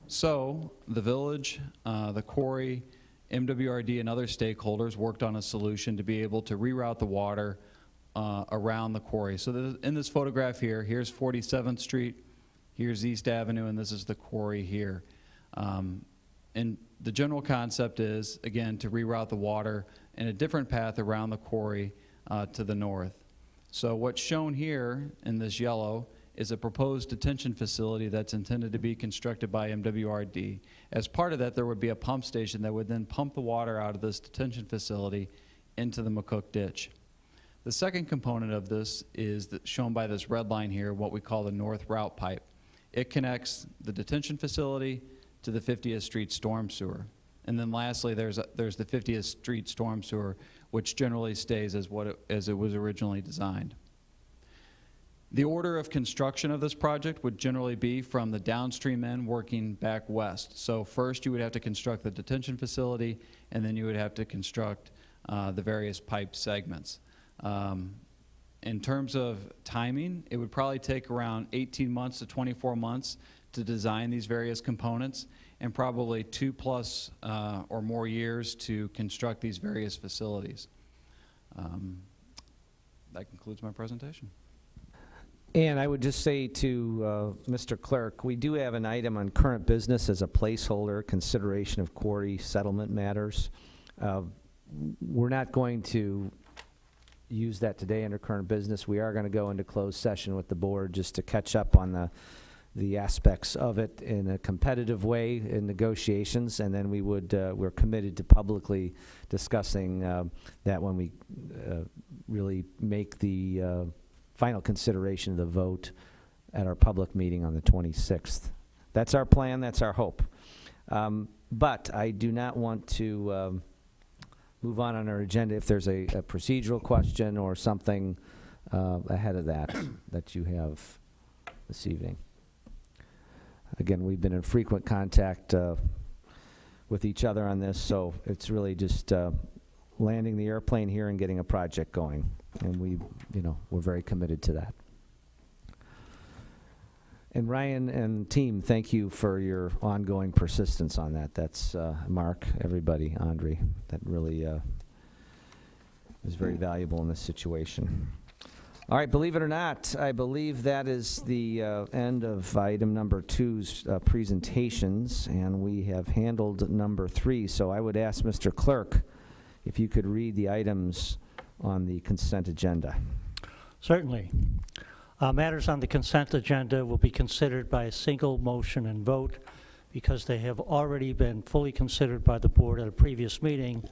So the village, the quarry, MWRD, and other stakeholders worked on a solution to be able to reroute the water around the quarry. So in this photograph here, here's 47th Street, here's East Avenue, and this is the quarry here. And the general concept is, again, to reroute the water in a different path around the quarry to the north. So what's shown here in this yellow is a proposed detention facility that's intended to be constructed by MWRD. As part of that, there would be a pump station that would then pump the water out of this detention facility into the McCook Ditch. The second component of this is shown by this red line here, what we call the north route pipe. It connects the detention facility to the 50th Street storm sewer. And then lastly, there's the 50th Street storm sewer, which generally stays as it was originally designed. The order of construction of this project would generally be from the downstream end working back west. So first you would have to construct the detention facility, and then you would have to construct the various pipe segments. In terms of timing, it would probably take around 18 months to 24 months to design these various components, and probably 2+ or more years to construct these various facilities. That concludes my presentation. And I would just say to Mr. Clerk, we do have an item on current business as a placeholder, consideration of quarry settlement matters. We're not going to use that today under current business. We are going to go into closed session with the board just to catch up on the aspects of it in a competitive way in negotiations, and then we're committed to publicly discussing that when we really make the final consideration of the vote at our public meeting on the 26th. That's our plan, that's our hope. But I do not want to move on our agenda if there's a procedural question or something ahead of that you have this evening. Again, we've been in frequent contact with each other on this, so it's really just landing the airplane here and getting a project going. And we're very committed to that. And Ryan and team, thank you for your ongoing persistence on that. That's Mark, everybody, Andre, that really is very valuable in this situation. All right, believe it or not, I believe that is the end of item number 2's presentations, and we have handled number 3. So I would ask Mr. Clerk if you could read the items on the consent agenda. Certainly. Matters on the consent agenda will be considered by a single motion and vote because they have already been fully considered by the board at a previous meeting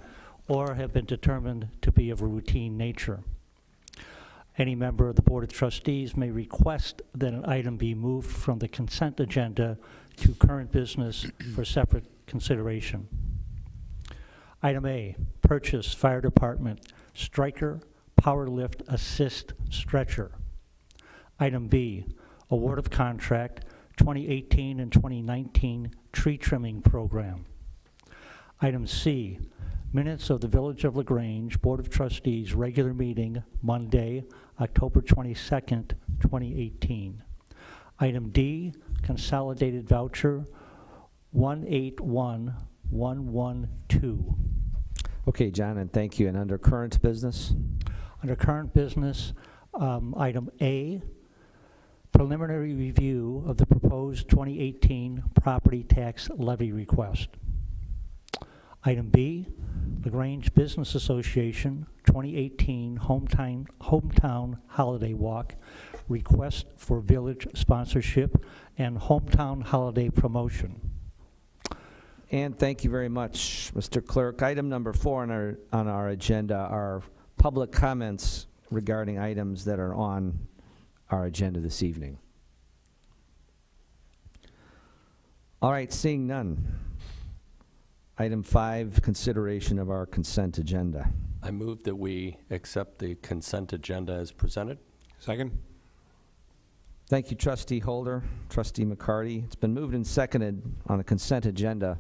or have been determined to be of a routine nature. Any member of the Board of Trustees may request that an item be moved from the consent agenda to current business for separate consideration. Item A, purchase fire department Stryker power lift assist stretcher. Item B, award of contract 2018 and 2019 tree trimming program. Item C, minutes of the Village of LaGrange Board of Trustees regular meeting Monday, October 22nd, 2018. Item D, consolidated voucher 181112. Okay, John, and thank you. And under current business? Under current business, item A, preliminary review of the proposed 2018 property tax levy request. Item B, LaGrange Business Association 2018 Hometown Holiday Walk, request for village sponsorship and hometown holiday promotion. And thank you very much, Mr. Clerk. Item number 4 on our agenda are public comments regarding items that are on our agenda this evening. All right, seeing none. Item 5, consideration of our consent agenda. I move that we accept the consent agenda as presented. Second? Thank you, Trustee Holder, Trustee McCarty. It's been moved and seconded on the consent agenda.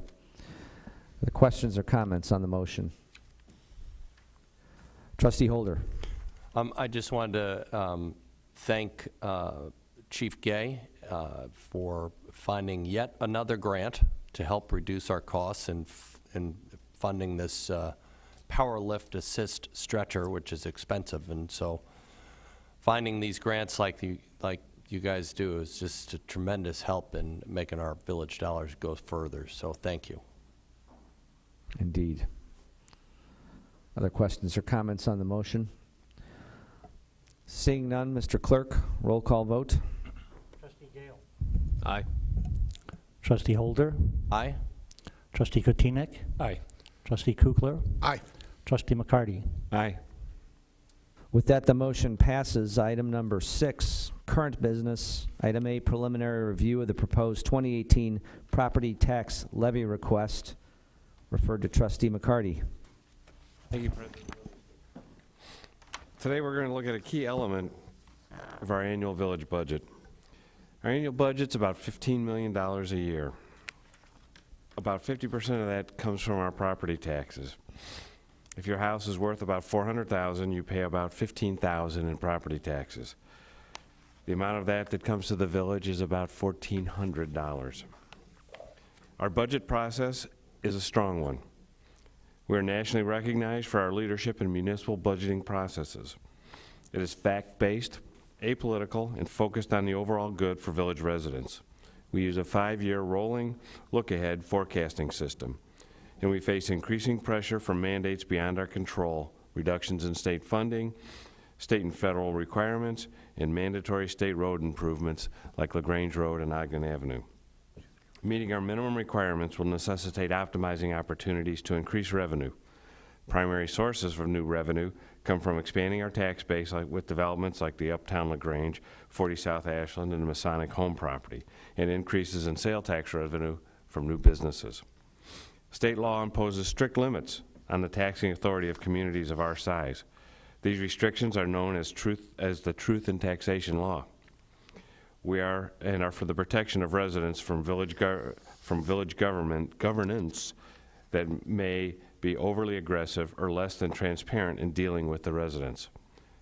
The questions or comments on the motion? Trustee Holder. I just wanted to thank Chief Gay for finding yet another grant to help reduce our costs in funding this power lift assist stretcher, which is expensive. And so finding these grants like you guys do is just a tremendous help in making our village dollars go further. So thank you. Indeed. Other questions or comments on the motion? Seeing none, Mr. Clerk, roll call vote. Trustee Gale. Aye. Trustee Holder. Aye. Trustee Kotinek. Aye. Trustee Kukler. Aye. Trustee McCarty. Aye. With that, the motion passes. Item number 6, current business. Item A, preliminary review of the proposed 2018 property tax levy request. referred to Trustee McCarty. Thank you, President. Today we're going to look at a key element of our annual village budget. Our annual budget's about $15 million a year. About 50% of that comes from our property taxes. If your house is worth about $400,000, you pay about $15,000 in property taxes. The amount of that comes to the village is about $1,400. Our budget process is a strong one. We are nationally recognized for our leadership in municipal budgeting processes. It is fact-based, apolitical, and focused on the overall good for village residents. We use a 5-year rolling look-ahead forecasting system, and we face increasing pressure from mandates beyond our control, reductions in state funding, state and federal requirements, and mandatory state road improvements like LaGrange Road and Ogden Avenue. Meeting our minimum requirements will necessitate optimizing opportunities to increase revenue. Primary sources of new revenue come from expanding our tax base with developments like the Uptown LaGrange, 40 South Ashland, and the Masonic home property, and increases in sale tax revenue from new businesses. State law imposes strict limits on the taxing authority of communities of our size. These restrictions are known as the Truth in Taxation Law. We are for the protection of residents from village governance that may be overly aggressive or less than transparent in dealing with the residents.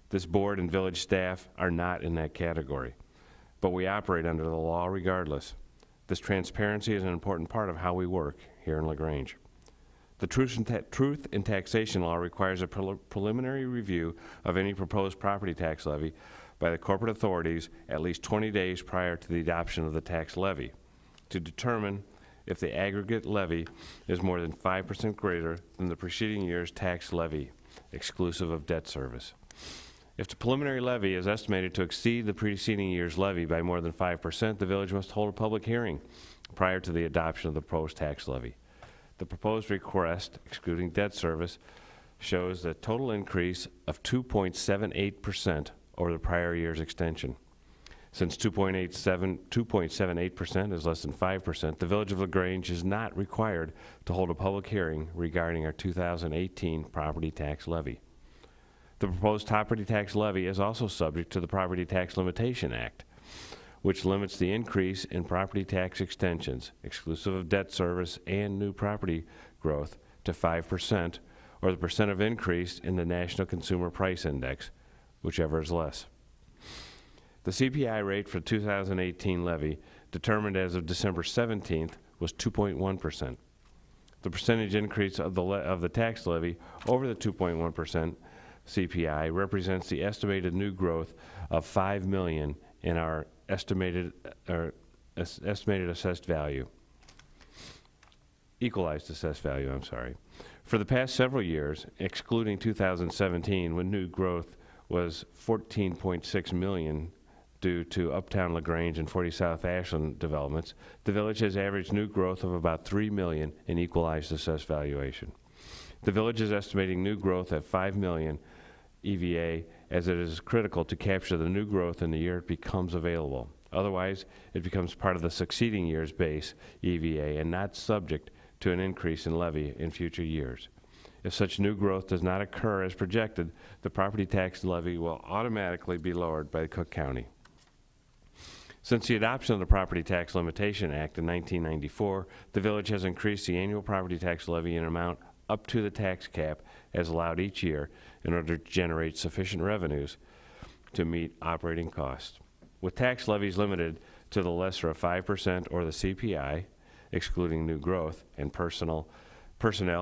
This board and village staff are not in that category, but we operate under the law regardless. This transparency is an important part of how we work here in LaGrange. The Truth in Taxation Law requires a preliminary review of any proposed property tax levy by the corporate authorities at least 20 days prior to the adoption of the tax levy to determine if the aggregate levy is more than 5% greater than the preceding year's tax levy, exclusive of debt service. If the preliminary levy is estimated to exceed the preceding year's levy by more than 5%, the village must hold a public hearing prior to the adoption of the proposed tax levy. The proposed request, excluding debt service, shows a total increase of 2.78% over the prior year's extension. Since 2.78% is less than 5%, the Village of LaGrange is not required to hold a public hearing regarding our 2018 property tax levy. The proposed property tax levy is also subject to the Property Tax Limitation Act, which limits the increase in property tax extensions, exclusive of debt service and new property growth, to 5%, or the percent of increase in the National Consumer Price Index, whichever is less. The CPI rate for 2018 levy, determined as of December 17th, was 2.1%. The percentage increase of the tax levy over the 2.1% CPI represents the estimated new growth of $5 million in our estimated assessed value. Equalized assessed value, I'm sorry. For the past several years, excluding 2017, when new growth was $14.6 million due to Uptown LaGrange and 40 South Ashland developments, the village has averaged new growth of about $3 million in equalized assessed valuation. The village is estimating new growth at $5 million EVA, as it is critical to capture the new growth in the year it becomes available. Otherwise, it becomes part of the succeeding year's base EVA and not subject to an increase in levy in future years. If such new growth does not occur as projected, the property tax levy will automatically be lowered by Cook County. Since the adoption of the Property Tax Limitation Act in 1994, the village has increased the annual property tax levy in amount up to the tax cap as allowed each year in order to generate sufficient revenues to meet operating costs. With tax levies limited to the lesser of 5% or the CPI, excluding new growth, and personnel,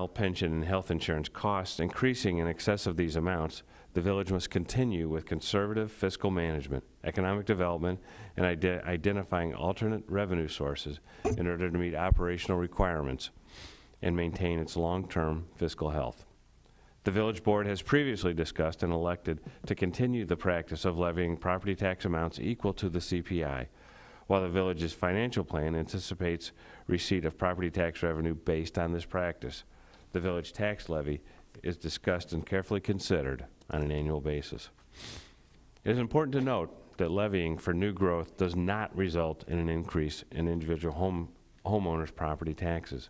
pension, and health insurance costs increasing in excess of these amounts, the village must continue with conservative fiscal management, economic development, and identifying alternate revenue sources in order to meet operational requirements and maintain its long-term fiscal health. The village board has previously discussed and elected to continue the practice of levying property tax amounts equal to the CPI, while the village's financial plan anticipates receipt of property tax revenue based on this practice. The village tax levy is discussed and carefully considered on an annual basis. It is important to note that levying for new growth does not result in an increase in individual homeowners' property taxes.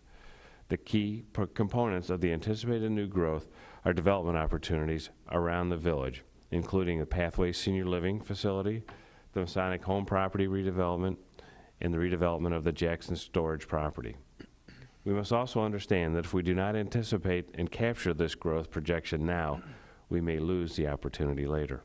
The key components of the anticipated new growth are development opportunities around the village, including the Pathways Senior Living Facility, the Masonic Home Property redevelopment, and the redevelopment of the Jackson Storage property. We must also understand that if we do not anticipate and capture this growth projection now, we may lose the opportunity later.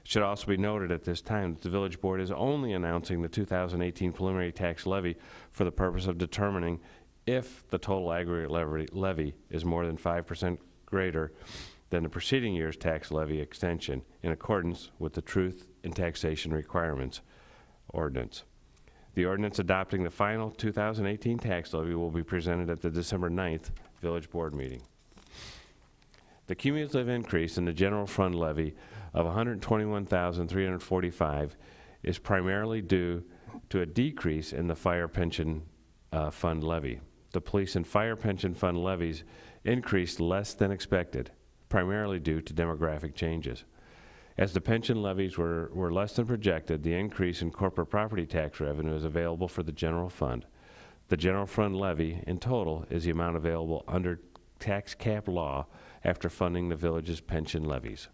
It should also be noted at this time that the Village Board is only announcing the 2018 preliminary tax levy for the purpose of determining if the total aggregate levy is more than 5% greater than the preceding year's tax levy extension in accordance with the Truth in Taxation Requirements ordinance. The ordinance adopting the final 2018 tax levy will be presented at the December 9th Village Board meeting. The cumulative increase in the general fund levy of $121,345 is primarily due to a decrease in the fire pension fund levy. The police and fire pension fund levies increased less than expected, primarily due to demographic changes. As the pension levies were less than projected, the increase in corporate property tax revenue is available for the general fund. The general fund levy in total is the amount available under tax cap law after funding the village's pension levies.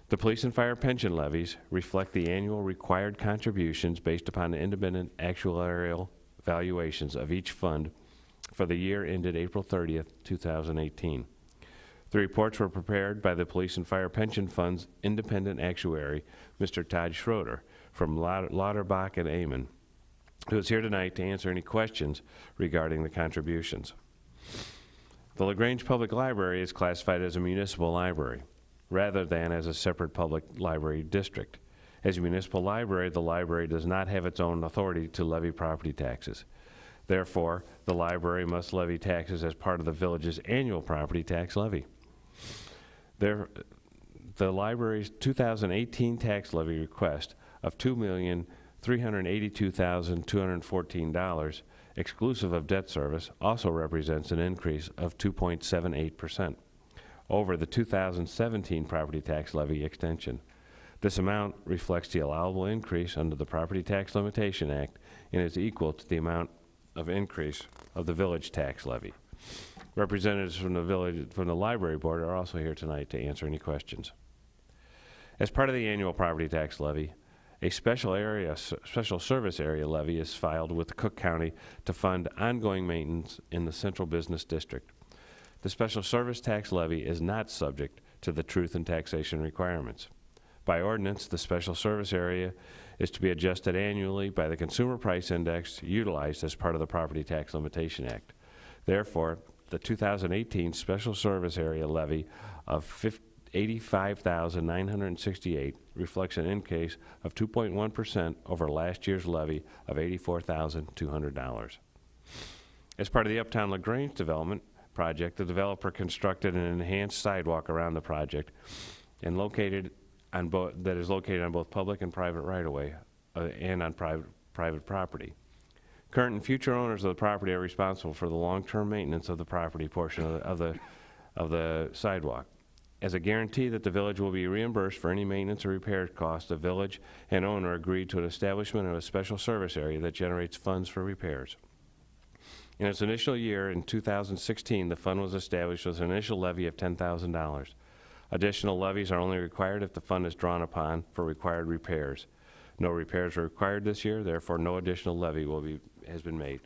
The police and fire pension levies reflect the annual required contributions based upon the independent actuarial valuations of each fund for the year ended April 30th, 2018. The reports were prepared by the Police and Fire Pension Fund's independent actuary, Mr. Todd Schroeder, from Lauterbach and Amon, who is here tonight to answer any questions regarding the contributions. The LaGrange Public Library is classified as a municipal library, rather than as a separate public library district. As a municipal library, the library does not have its own authority to levy property taxes. Therefore, the library must levy taxes as part of the village's annual property tax levy. The library's 2018 tax levy request of $2,382,214, exclusive of debt service, also represents an increase of 2.78% over the 2017 property tax levy extension. This amount reflects the allowable increase under the Property Tax Limitation Act and is equal to the amount of increase of the village tax levy. Representatives from the library board are also here tonight to answer any questions. As part of the annual property tax levy, a special service area levy is filed with Cook County to fund ongoing maintenance in the central business district. The special service tax levy is not subject to the truth and taxation requirements. By ordinance, the special service area is to be adjusted annually by the Consumer Price Index utilized as part of the Property Tax Limitation Act. Therefore, the 2018 special service area levy of $85,968 reflects an increase of 2.1% over last year's levy of $84,200. As part of the Uptown LaGrange development project, the developer constructed an enhanced sidewalk around the project and that is located on both public and private right-of-way and on private property. Current and future owners of the property are responsible for the long-term maintenance of the property portion of the sidewalk. As a guarantee that the village will be reimbursed for any maintenance or repair costs, the village and owner agreed to an establishment of a special service area that generates funds for repairs. In its initial year, in 2016, the fund was established with an initial levy of $10,000. Additional levies are only required if the fund is drawn upon for required repairs. No repairs are required this year, therefore no additional levy has been made.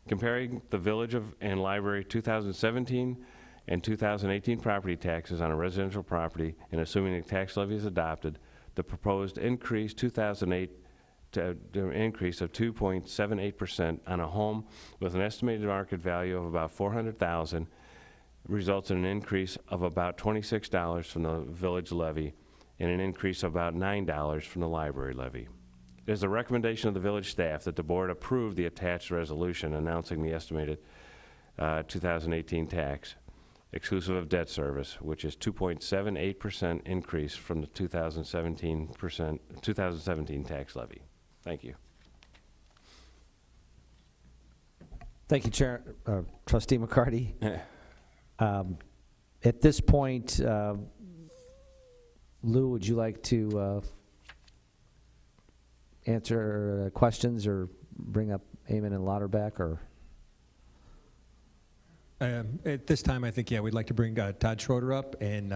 Comparing the village and library 2017 and 2018 property taxes on a residential property and assuming the tax levy is adopted, the proposed increase 2008 to an increase of 2.78% on a home with an estimated market value of about $400,000 results in an increase of about $26 from the village levy and an increase of about $9 from the library levy. It is the recommendation of the village staff that the board approve the attached resolution announcing the estimated 2018 tax, exclusive of debt service, which is 2.78% increase from the 2017 tax levy. Thank you. Thank you, Trustee McCarty. At this point, Lou, would you like to answer questions or bring up Amon and Lauterbach? Or At this time, I think, yeah, we'd like to bring Todd Schroeder up and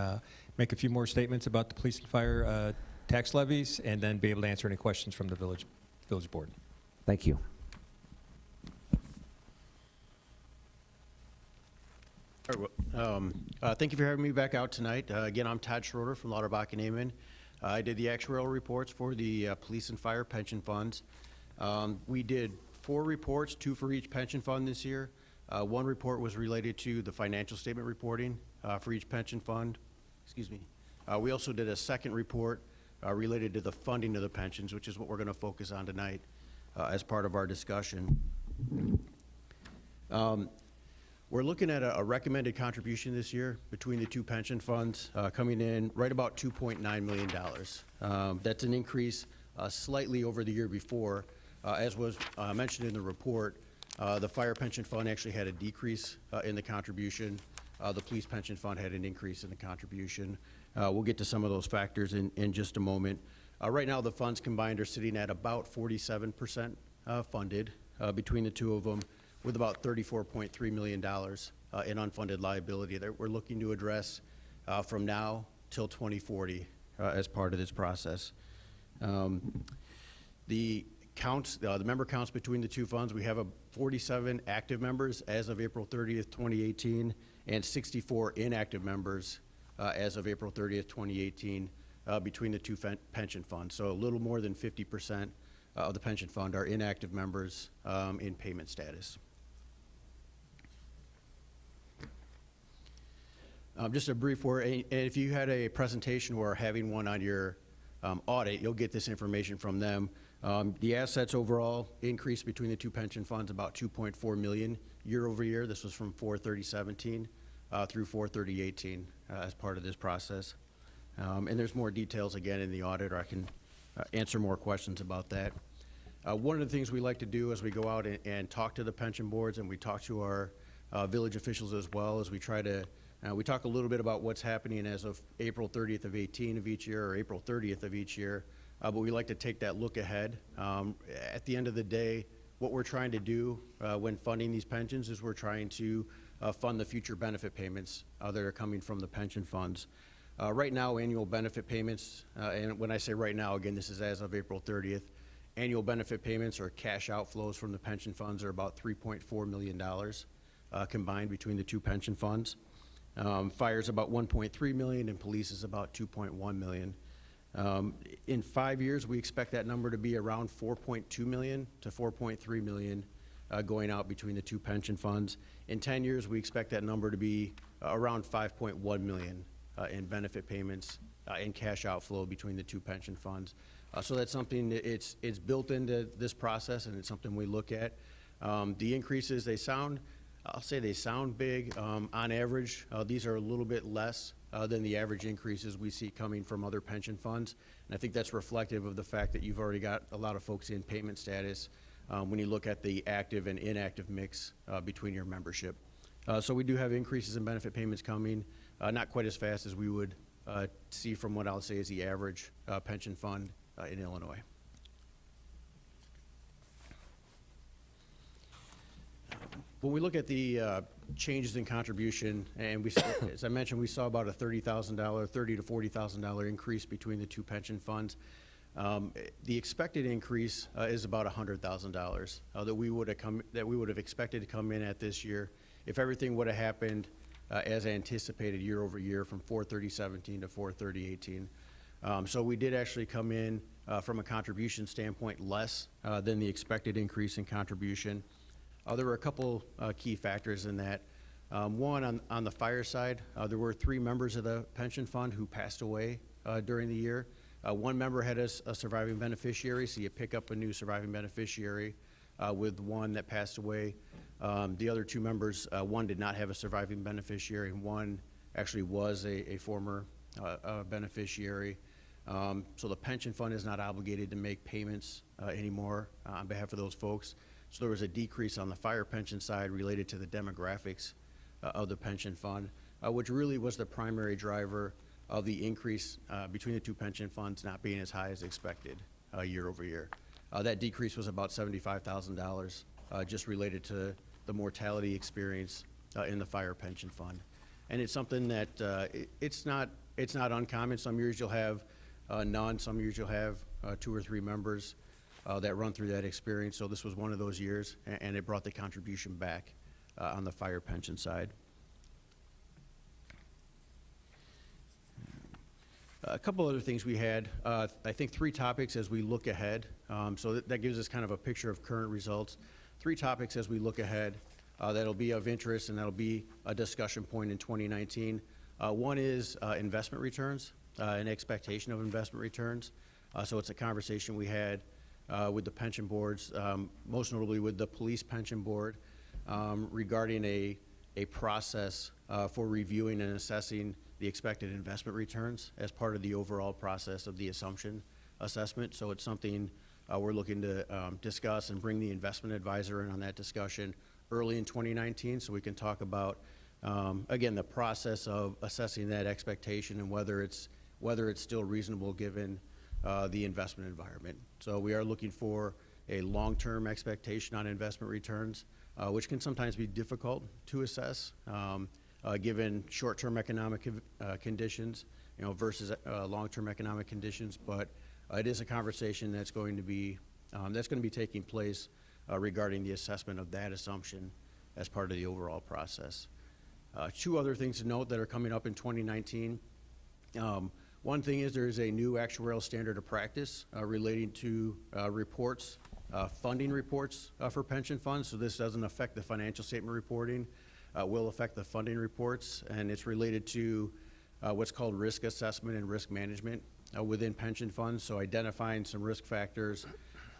make a few more statements about the police and fire tax levies, and then be able to answer any questions from the village board. Thank you. Thank you for having me back out tonight. Again, I'm Todd Schroeder from Lauterbach and Amen. I did the actuarial reports for the police and fire pension funds. We did 4 reports, 2 for each pension fund this year. One report was related to the financial statement reporting for each pension fund. Excuse me. We also did a second report related to the funding of the pensions, which is what we're going to focus on tonight as part of our discussion. We're looking at a recommended contribution this year between the 2 pension funds coming in right about $2.9 million. That's an increase slightly over the year before. As was mentioned in the report, the fire pension fund actually had a decrease in the contribution. The police pension fund had an increase in the contribution. We'll get to some of those factors in just a moment. Right now, the funds combined are sitting at about 47% funded between the 2 of them, with about $34.3 million in unfunded liability that we're looking to address from now till 2040 as part of this process. The member counts between the 2 funds, we have 47 active members as of April 30th, 2018, and 64 inactive members as of April 30th, 2018, between the 2 pension funds. So a little more than 50% of the pension fund are inactive members in payment status. Just a brief word, and if you had a presentation or having one on your audit, you'll get this information from them. The assets overall increased between the 2 pension funds about $2.4 million year over year. This was from 4/30/17 through 4/30/18 as part of this process. And there's more details again in the audit, or I can answer more questions about that. One of the things we like to do as we go out and talk to the pension boards, and we talk to our village officials as well, is we try to we talk a little bit about what's happening as of April 30th of 18 of each year, or April 30th of each year, but we like to take that look ahead. At the end of the day, what we're trying to do when funding these pensions is we're trying to fund the future benefit payments that are coming from the pension funds. Right now, annual benefit payments, and when I say right now, again, this is as of April 30th, annual benefit payments or cash outflows from the pension funds are about $3.4 million combined between the 2 pension funds. Fire is about $1.3 million, and police is about $2.1 million. In 5 years, we expect that number to be around $4.2 million to $4.3 million going out between the 2 pension funds. In 10 years, we expect that number to be around $5.1 million in benefit payments and cash outflow between the 2 pension funds. So that's something that it's built into this process, and it's something we look at. The increases, I'll say they sound big. On average, these are a little bit less than the average increases we see coming from other pension funds. And I think that's reflective of the fact that you've already got a lot of folks in payment status when you look at the active and inactive mix between your membership. So we do have increases in benefit payments coming, not quite as fast as we would see from what I'll say is the average pension fund in Illinois. When we look at the changes in contribution, and as I mentioned, we saw about a $30,000 to $40,000 increase between the 2 pension funds. The expected increase is about $100,000 that we would have expected to come in at this year if everything would have happened as anticipated year over year from 4/30/17 to 4/30/18. So we did actually come in from a contribution standpoint less than the expected increase in contribution. There were a couple key factors in that. One, on the fire side, there were 3 members of the pension fund who passed away during the year. One member had a surviving beneficiary, so you pick up a new surviving beneficiary with one that passed away. The other 2 members, one did not have a surviving beneficiary, and one actually was a former beneficiary. So the pension fund is not obligated to make payments anymore on behalf of those folks. So there was a decrease on the fire pension side related to the demographics of the pension fund, which really was the primary driver of the increase between the 2 pension funds not being as high as expected year over year. That decrease was about $75,000 just related to the mortality experience in the fire pension fund. And it's something that it's not uncommon. Some years you'll have none. Some years you'll have 2 or 3 members that run through that experience. So this was one of those years, and it brought the contribution back on the fire pension side. A couple other things we had, I think 3 topics as we look ahead. So that gives us kind of a picture of current results. 3 topics as we look ahead that'll be of interest and that'll be a discussion point in 2019. One is investment returns, an expectation of investment returns. So it's a conversation we had with the pension boards, most notably with the police pension board, regarding a process for reviewing and assessing the expected investment returns as part of the overall process of the assumption assessment. So it's something we're looking to discuss and bring the investment advisor in on that discussion early in 2019, so we can talk about, again, the process of assessing that expectation and whether it's still reasonable given the investment environment. So we are looking for a long-term expectation on investment returns, which can sometimes be difficult to assess given short-term economic conditions, versus long-term economic conditions. But it is a conversation that's going to be taking place regarding the assessment of that assumption as part of the overall process. 2 other things to note that are coming up in 2019. One thing is there is a new actuarial standard of practice relating to reports, funding reports for pension funds. So this doesn't affect the financial statement reporting, will affect the funding reports, and it's related to what's called risk assessment and risk management within pension funds. So identifying some risk factors,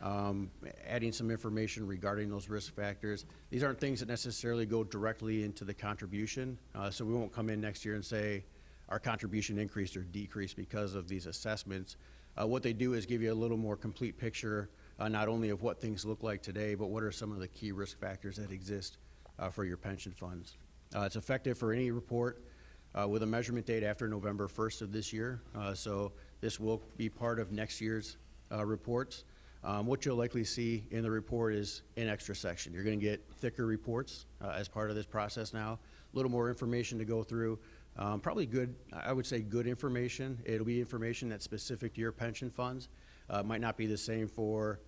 adding some information regarding those risk factors. These aren't things that necessarily go directly into the contribution, so we won't come in next year and say our contribution increased or decreased because of these assessments. What they do is give you a little more complete picture, not only of what things look like today, but what are some of the key risk factors that exist for your pension funds. It's effective for any report with a measurement date after November 1st of this year, so this will be part of next year's reports. What you'll likely see in the report is an extra section. You're going to get thicker reports as part of this process now, a little more information to go through. Probably good, I would say good information. It'll be information that's specific to your pension funds. Might not be the same for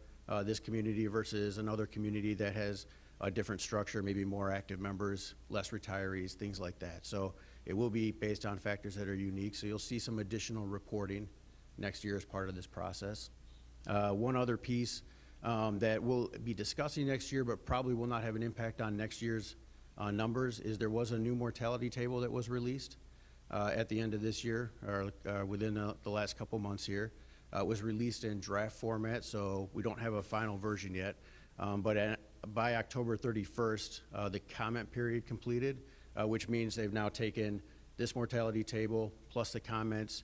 this community versus another community that has a different structure, maybe more active members, less retirees, things like that. So it will be based on factors that are unique. So you'll see some additional reporting next year as part of this process. One other piece that we'll be discussing next year, but probably will not have an impact on next year's numbers, is there was a new mortality table that was released at the end of this year, or within the last couple months here. It was released in draft format, so we don't have a final version yet. But by October 31st, the comment period completed, which means they've now taken this mortality table plus the comments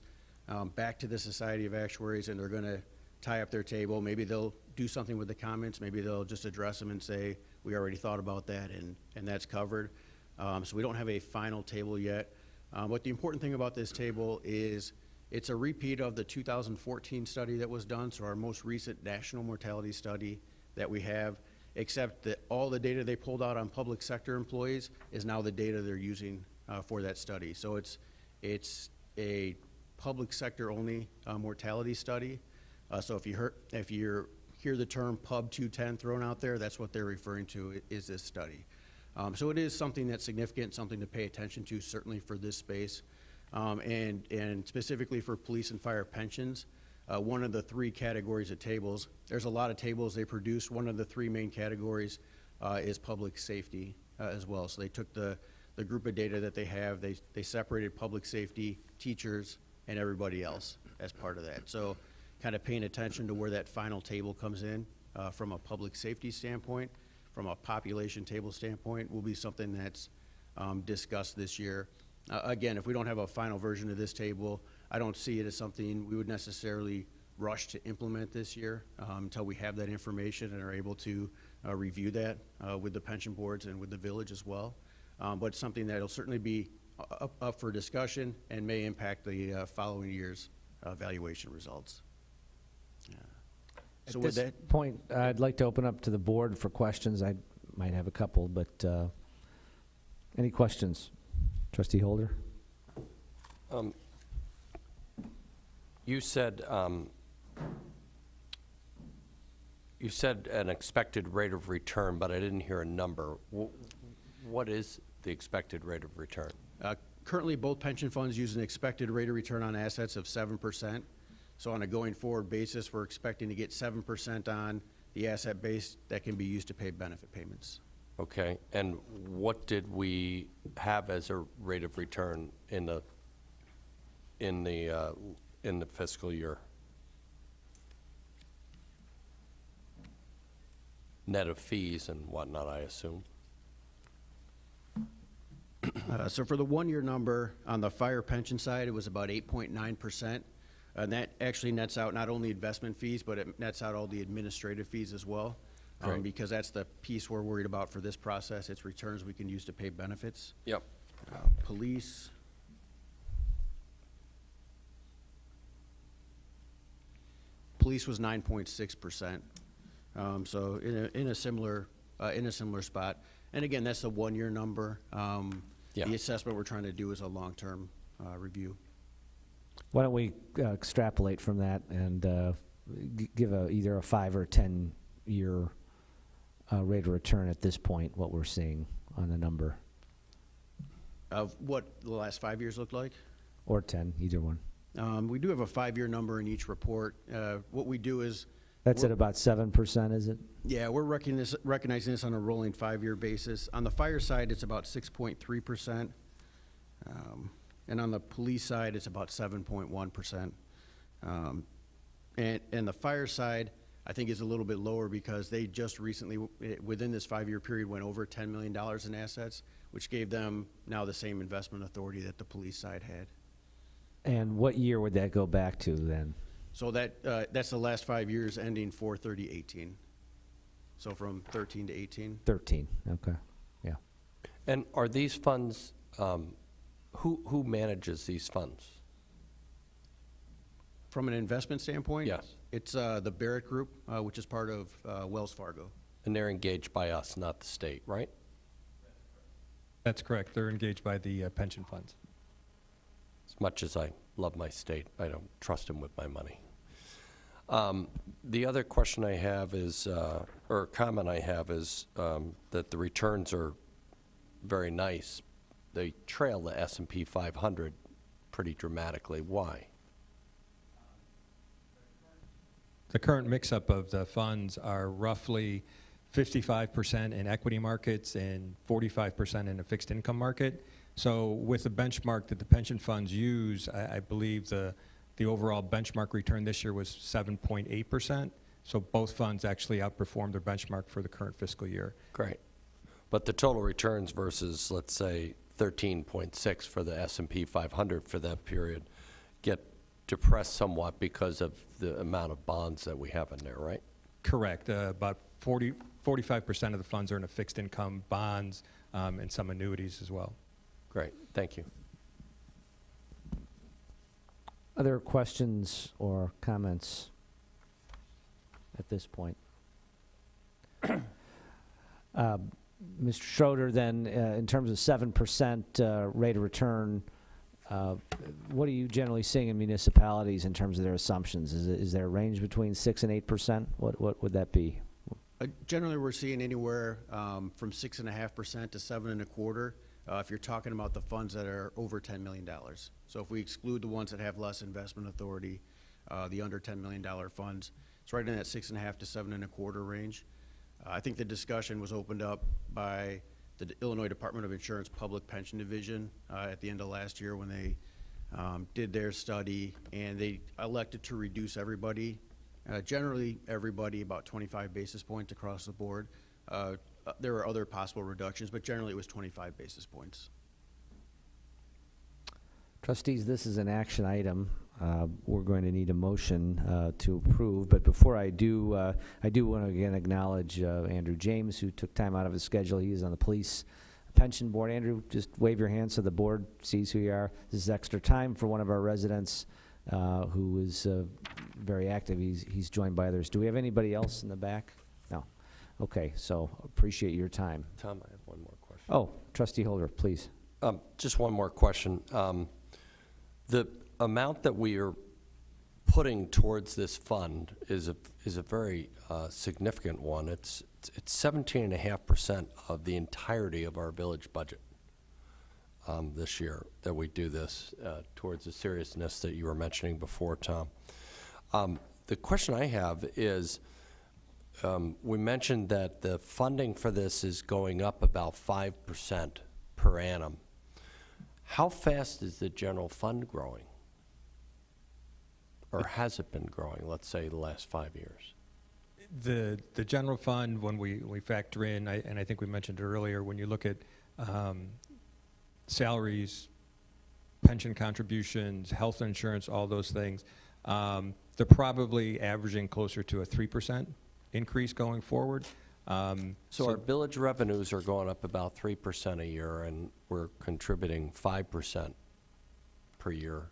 back to the Society of Actuaries, and they're going to tie up their table. Maybe they'll do something with the comments. Maybe they'll just address them and say, we already thought about that, and that's covered. So we don't have a final table yet. But the important thing about this table is it's a repeat of the 2014 study that was done, so our most recent national mortality study that we have, except that all the data they pulled out on public sector employees is now the data they're using for that study. So it's a public sector only mortality study. So if you hear the term Pub 210 thrown out there, that's what they're referring to, is this study. So it is something that's significant, something to pay attention to, certainly for this space, and specifically for police and fire pensions. One of the 3 categories of tables, there's a lot of tables they produce. One of the 3 main categories is public safety as well. So they took the group of data that they have, they separated public safety, teachers, and everybody else as part of that. So kind of paying attention to where that final table comes in from a public safety standpoint, from a population table standpoint, will be something that's discussed this year. Again, if we don't have a final version of this table, I don't see it as something we would necessarily rush to implement this year until we have that information and are able to review that with the pension boards and with the village as well. But it's something that will certainly be up for discussion and may impact the following year's valuation results. So at this point, I'd like to open up to the board for questions. I might have a couple, but Any questions? Trustee Holder? You said an expected rate of return, but I didn't hear a number. What is the expected rate of return? Currently, both pension funds use an expected rate of return on assets of 7%. So on a going forward basis, we're expecting to get 7% on the asset base that can be used to pay benefit payments. Okay, and what did we have as a rate of return in the fiscal year? Net of fees and whatnot, I assume. So for the one-year number, on the fire pension side, it was about 8.9%. And that actually nets out not only investment fees, but it nets out all the administrative fees as well. Great. Because that's the piece we're worried about for this process. It's returns we can use to pay benefits. Yep. Police. Police was 9.6%. So in a similar spot. And again, that's a one-year number. Yeah. The assessment we're trying to do is a long-term review. Why don't we extrapolate from that and give either a 5 or 10-year rate of return at this point, what we're seeing on the number? Of what the last 5 years looked like? Or 10, either one. We do have a 5-year number in each report. What we do is... That's at about 7%, is it? Yeah, we're recognizing this on a rolling 5-year basis. On the fire side, it's about 6.3%. And on the police side, it's about 7.1%. And the fire side, I think, is a little bit lower because they just recently, within this 5-year period, went over $10 million in assets, which gave them now the same investment authority that the police side had. And what year would that go back to then? So that's the last 5 years ending 4/30/18. So from 13 to 18. 13, okay, yeah. And are these funds, who manages these funds? From an investment standpoint? Yes. It's the Barrett Group, which is part of Wells Fargo. And they're engaged by us, not the state, right? That's correct. They're engaged by the pension funds. As much as I love my state, I don't trust them with my money. The other question I have is, or comment I have is that the returns are very nice. They trail the S&P 500 pretty dramatically. Why? The current mix-up of the funds are roughly 55% in equity markets and 45% in a fixed income market. So with the benchmark that the pension funds use, I believe the overall benchmark return this year was 7.8%. So both funds actually outperformed their benchmark for the current fiscal year. Great. But the total returns versus, let's say, 13.6 for the S&P 500 for that period get depressed somewhat because of the amount of bonds that we have in there, right? Correct. About 45% of the funds are in a fixed income, bonds, and some annuities as well. Great. Thank you. Other questions or comments at this point? Mr. Schroeder, then, in terms of 7% rate of return, what are you generally seeing in municipalities in terms of their assumptions? Is there a range between 6 and 8%? What would that be? Generally, we're seeing anywhere from 6.5% to 7.25%. If you're talking about the funds that are over $10 million. So if we exclude the ones that have less investment authority, the under $10 million funds, it's right in that 6.5 to 7.25% range. I think the discussion was opened up by the Illinois Department of Insurance Public Pension Division at the end of last year when they did their study, and they elected to reduce everybody, generally everybody, about 25 basis points across the board. There were other possible reductions, but generally it was 25 basis points. Trustees, this is an action item. We're going to need a motion to approve, but before I do want to again acknowledge Andrew James, who took time out of his schedule. He is on the Police Pension Board. Andrew, just wave your hand so the board sees who you are. This is extra time for one of our residents who is very active. He's joined by others. Do we have anybody else in the back? No. Okay, so appreciate your time. Tom, I have one more question. Oh, Trustee Holder, please. Just one more question. The amount that we are putting towards this fund is a very significant one. It's 17.5% of the entirety of our village budget this year that we do this towards the seriousness that you were mentioning before, Tom. The question I have is, we mentioned that the funding for this is going up about 5% per annum. How fast is the general fund growing? Or has it been growing, let's say, the last 5 years? The general fund, when we factor in, and I think we mentioned it earlier, when you look at salaries, pension contributions, health insurance, all those things, they're probably averaging closer to a 3% increase going forward. So our village revenues are going up about 3% a year, and we're contributing 5% per year.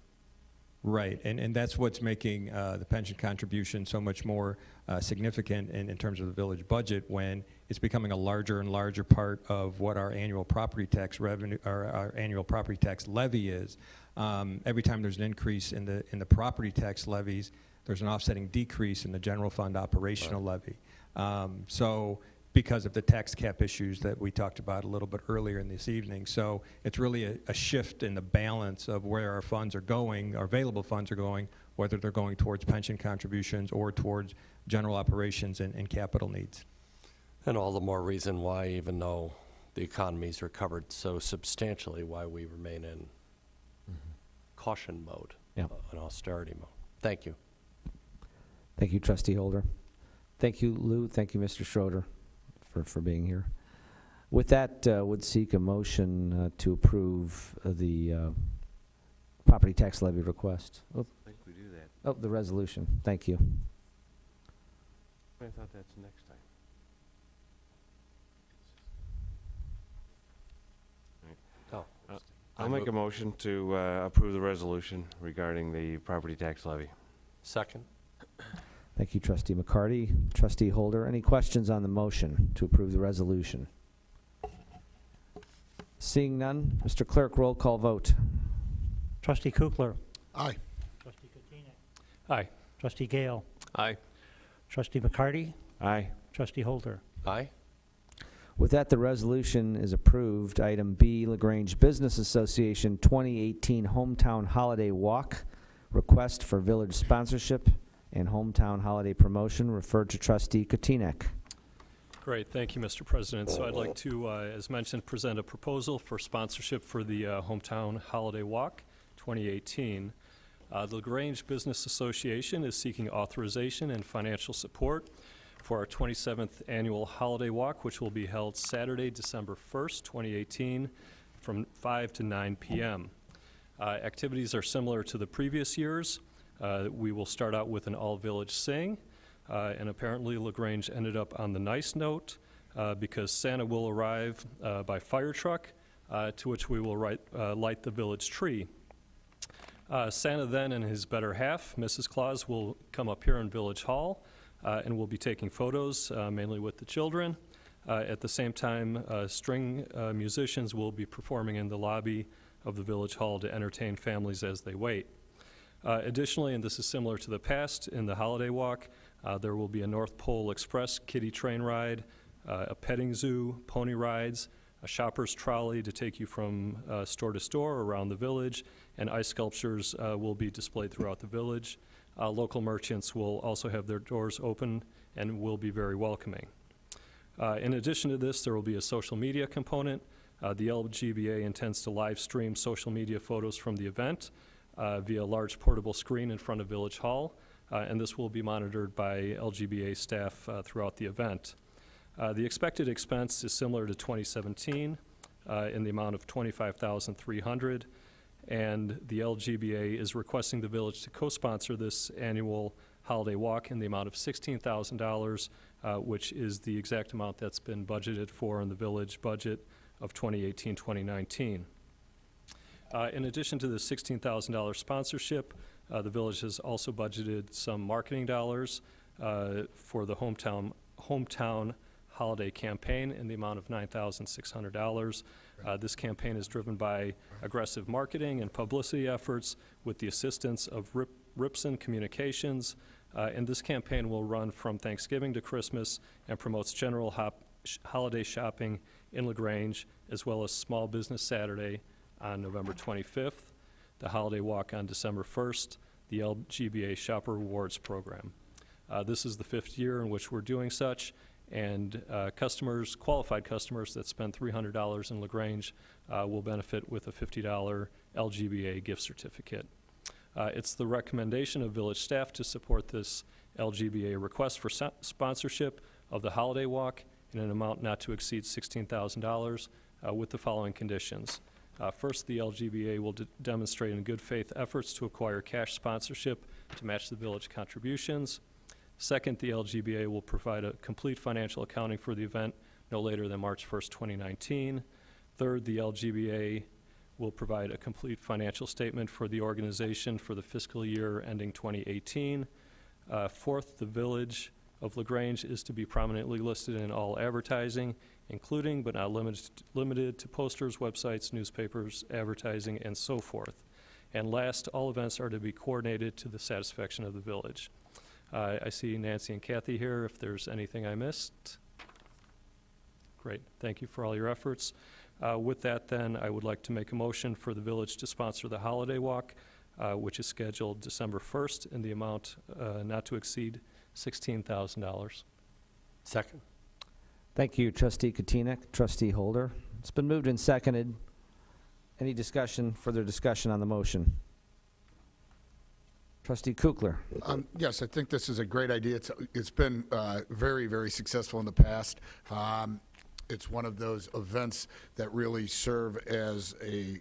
Right, and that's what's making the pension contribution so much more significant in terms of the village budget, when it's becoming a larger and larger part of what our annual property tax revenue, or our annual property tax levy is. Every time there's an increase in the property tax levies, there's an offsetting decrease in the general fund operational levy. So because of the tax cap issues that we talked about a little bit earlier in this evening. So it's really a shift in the balance of where our funds are going, our available funds are going, whether they're going towards pension contributions or towards general operations and capital needs. And all the more reason why, even though the economy's recovered so substantially, why we remain in caution mode, an austerity mode. Thank you. Thank you, Trustee Holder. Thank you, Lou. Thank you, Mr. Schroeder, for being here. With that, would seek a motion to approve the property tax levy request. Oh, I think we do that. oh, the resolution. Thank you. I thought that's next time. Oh. I'll make a motion to approve the resolution regarding the property tax levy. Second. Thank you, Trustee McCarty. Trustee Holder, any questions on the motion to approve the resolution? Seeing none, Mr. Clerk, roll call vote. Trustee Kukler. Aye. Trustee Katina. Aye. Trustee Gale. Aye. Trustee McCarty. Aye. Trustee Holder. Aye. With that, the resolution is approved. Item B, LaGrange Business Association 2018 Hometown Holiday Walk, request for village sponsorship and hometown holiday promotion, referred to Trustee Kotinek. Great, thank you, Mr. President. So I'd like to, as mentioned, present a proposal for sponsorship for the Hometown Holiday Walk 2018. The LaGrange Business Association is seeking authorization and financial support for our 27th annual holiday walk, which will be held Saturday, December 1st, 2018, from 5 to 9 p.m. Activities are similar to the previous years. We will start out with an all-village sing, and apparently LaGrange ended up on the nice note because Santa will arrive by fire truck, to which we will light the village tree. Santa then and his better half, Mrs. Claus, will come up here in Village Hall and will be taking photos, mainly with the children. At the same time, string musicians will be performing in the lobby of the Village Hall to entertain families as they wait. Additionally, and this is similar to the past, in the holiday walk, there will be a North Pole Express kiddie train ride, a petting zoo, pony rides, a shopper's trolley to take you from store to store around the village, and ice sculptures will be displayed throughout the village. Local merchants will also have their doors open and will be very welcoming. In addition to this, there will be a social media component. The LGBA intends to live stream social media photos from the event via a large portable screen in front of Village Hall, and this will be monitored by LGBA staff throughout the event. The expected expense is similar to 2017 in the amount of $25,300, and the LGBA is requesting the village to co-sponsor this annual holiday walk in the amount of $16,000, which is the exact amount that's been budgeted for in the village budget of 2018-2019. In addition to the $16,000 sponsorship, the village has also budgeted some marketing dollars for the hometown holiday campaign in the amount of $9,600. This campaign is driven by aggressive marketing and publicity efforts with the assistance of Ripson Communications. And this campaign will run from Thanksgiving to Christmas and promotes general holiday shopping in LaGrange, as well as Small Business Saturday on November 25th, the Holiday Walk on December 1st, the LGBA Shopper Rewards Program. This is the 5th year in which we're doing such, and qualified customers that spend $300 in LaGrange will benefit with a $50 LGBA gift certificate. It's the recommendation of village staff to support this LGBA request for sponsorship of the Holiday Walk in an amount not to exceed $16,000 with the following conditions. First, the LGBA will demonstrate in good faith efforts to acquire cash sponsorship to match the village contributions. Second, the LGBA will provide a complete financial accounting for the event no later than March 1st, 2019. Third, the LGBA will provide a complete financial statement for the organization for the fiscal year ending 2018. Fourth, the Village of LaGrange is to be prominently listed in all advertising, including but not limited to posters, websites, newspapers, advertising, and so forth. And last, all events are to be coordinated to the satisfaction of the village. I see Nancy and Kathy here. If there's anything I missed. Great. Thank you for all your efforts. With that, then, I would like to make a motion for the village to sponsor the Holiday Walk, which is scheduled December 1st in the amount not to exceed $16,000. Second. Thank you, Trustee Katinek. Trustee Holder. It's been moved and seconded. Any further discussion on the motion? Trustee Kukler. Yes, I think this is a great idea. It's been very, very successful in the past. It's one of those events that really serve as a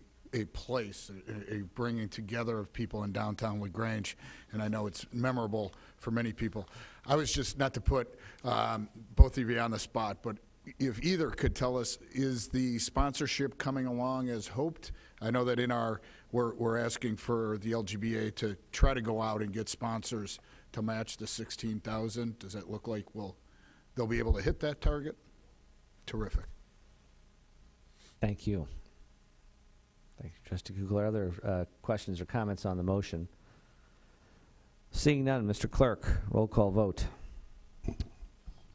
place, a bringing together of people in downtown LaGrange, and I know it's memorable for many people. I was just, not to put both of you on the spot, but if either could tell us, is the sponsorship coming along as hoped? I know that we're asking for the LGBA to try to go out and get sponsors to match the 16,000. Does that look like they'll be able to hit that target? Terrific. Thank you. Thank you, Trustee Kugler. Other questions or comments on the motion? Seeing none, Mr. Clerk, roll call vote.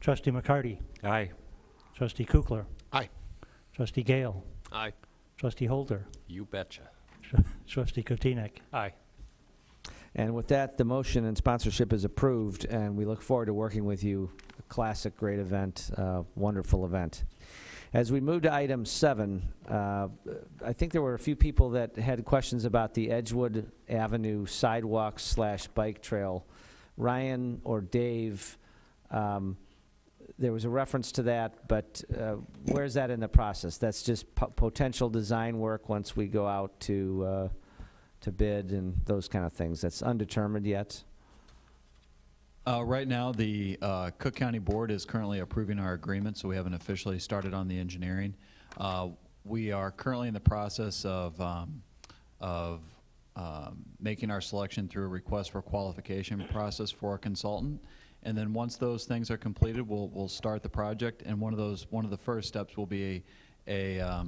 Trustee McCarty. Aye. Trustee Kukler. Aye. Trustee Gale. Aye. Trustee Holder. You betcha. Trustee Kotinek. Aye. And with that, the motion and sponsorship is approved, and we look forward to working with you. A classic, great event, wonderful event. As we move to item 7, I think there were a few people that had questions about the Edgewood Avenue sidewalk / bike trail. Ryan or Dave, there was a reference to that, but where's that in the process? That's just potential design work once we go out to bid and those kind of things. That's undetermined yet? Right now, the Cook County Board is currently approving our agreement, so we haven't officially started on the engineering. We are currently in the process of making our selection through a request for qualification process for a consultant. And then once those things are completed, we'll start the project. And one of the first steps will be a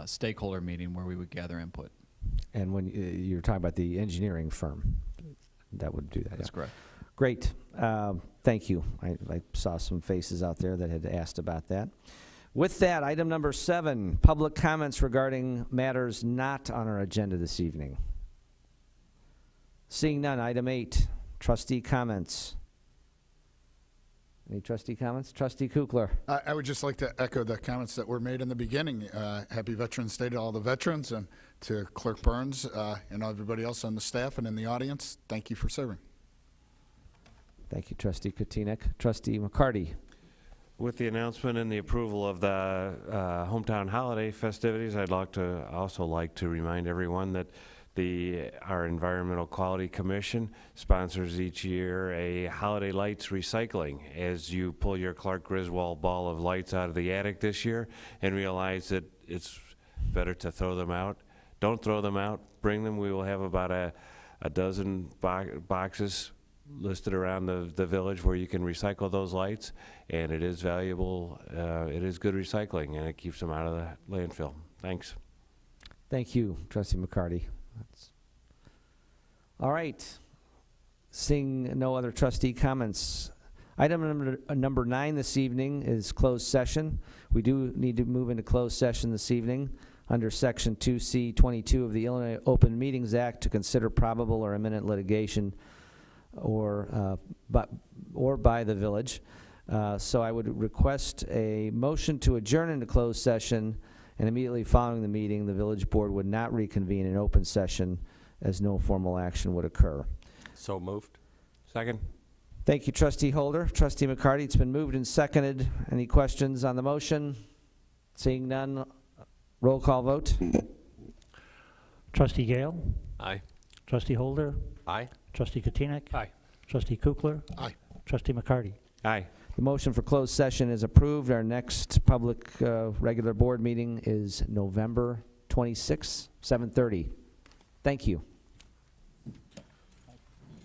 stakeholder meeting where we would gather input. And when you're talking about the engineering firm, that would do that. That's correct. Great. Thank you. I saw some faces out there that had asked about that. With that, item number 7, public comments regarding matters not on our agenda this evening. Seeing none, item 8, trustee comments. Any trustee comments? Trustee Kukler. I would just like to echo the comments that were made in the beginning. Happy Veterans Day to all the veterans and to Clerk Burns and everybody else on the staff and in the audience. Thank you for serving. Thank you, Trustee Kotinek. Trustee McCarty. With the announcement and the approval of the hometown holiday festivities, I'd also like to remind everyone that our Environmental Quality Commission sponsors each year a Holiday Lights recycling. As you pull your Clark Griswold ball of lights out of the attic this year and realize that it's better to throw them out, don't throw them out, bring them. We will have about a dozen boxes listed around the village where you can recycle those lights, and it is valuable, it is good recycling, and it keeps them out of the landfill. Thanks. Thank you, Trustee McCarty. All right. Seeing no other trustee comments, item number 9 this evening is closed session. We do need to move into closed session this evening under Section 2C22 of the Illinois Open Meetings Act to consider probable or imminent litigation or by the village. So I would request a motion to adjourn into closed session, and immediately following the meeting, the village board would not reconvene in open session as no formal action would occur. So moved. Second. Thank you, Trustee Holder. Trustee McCarty, it's been moved and seconded. Any questions on the motion? Seeing none, roll call vote. Trustee Gale? Aye. Trustee Holder? Aye. Trustee Katina? Aye. Trustee Kukler? Aye. Trustee McCarty? Aye. The motion for closed session is approved. Our next public regular board meeting is November 26, 7:30. Thank you.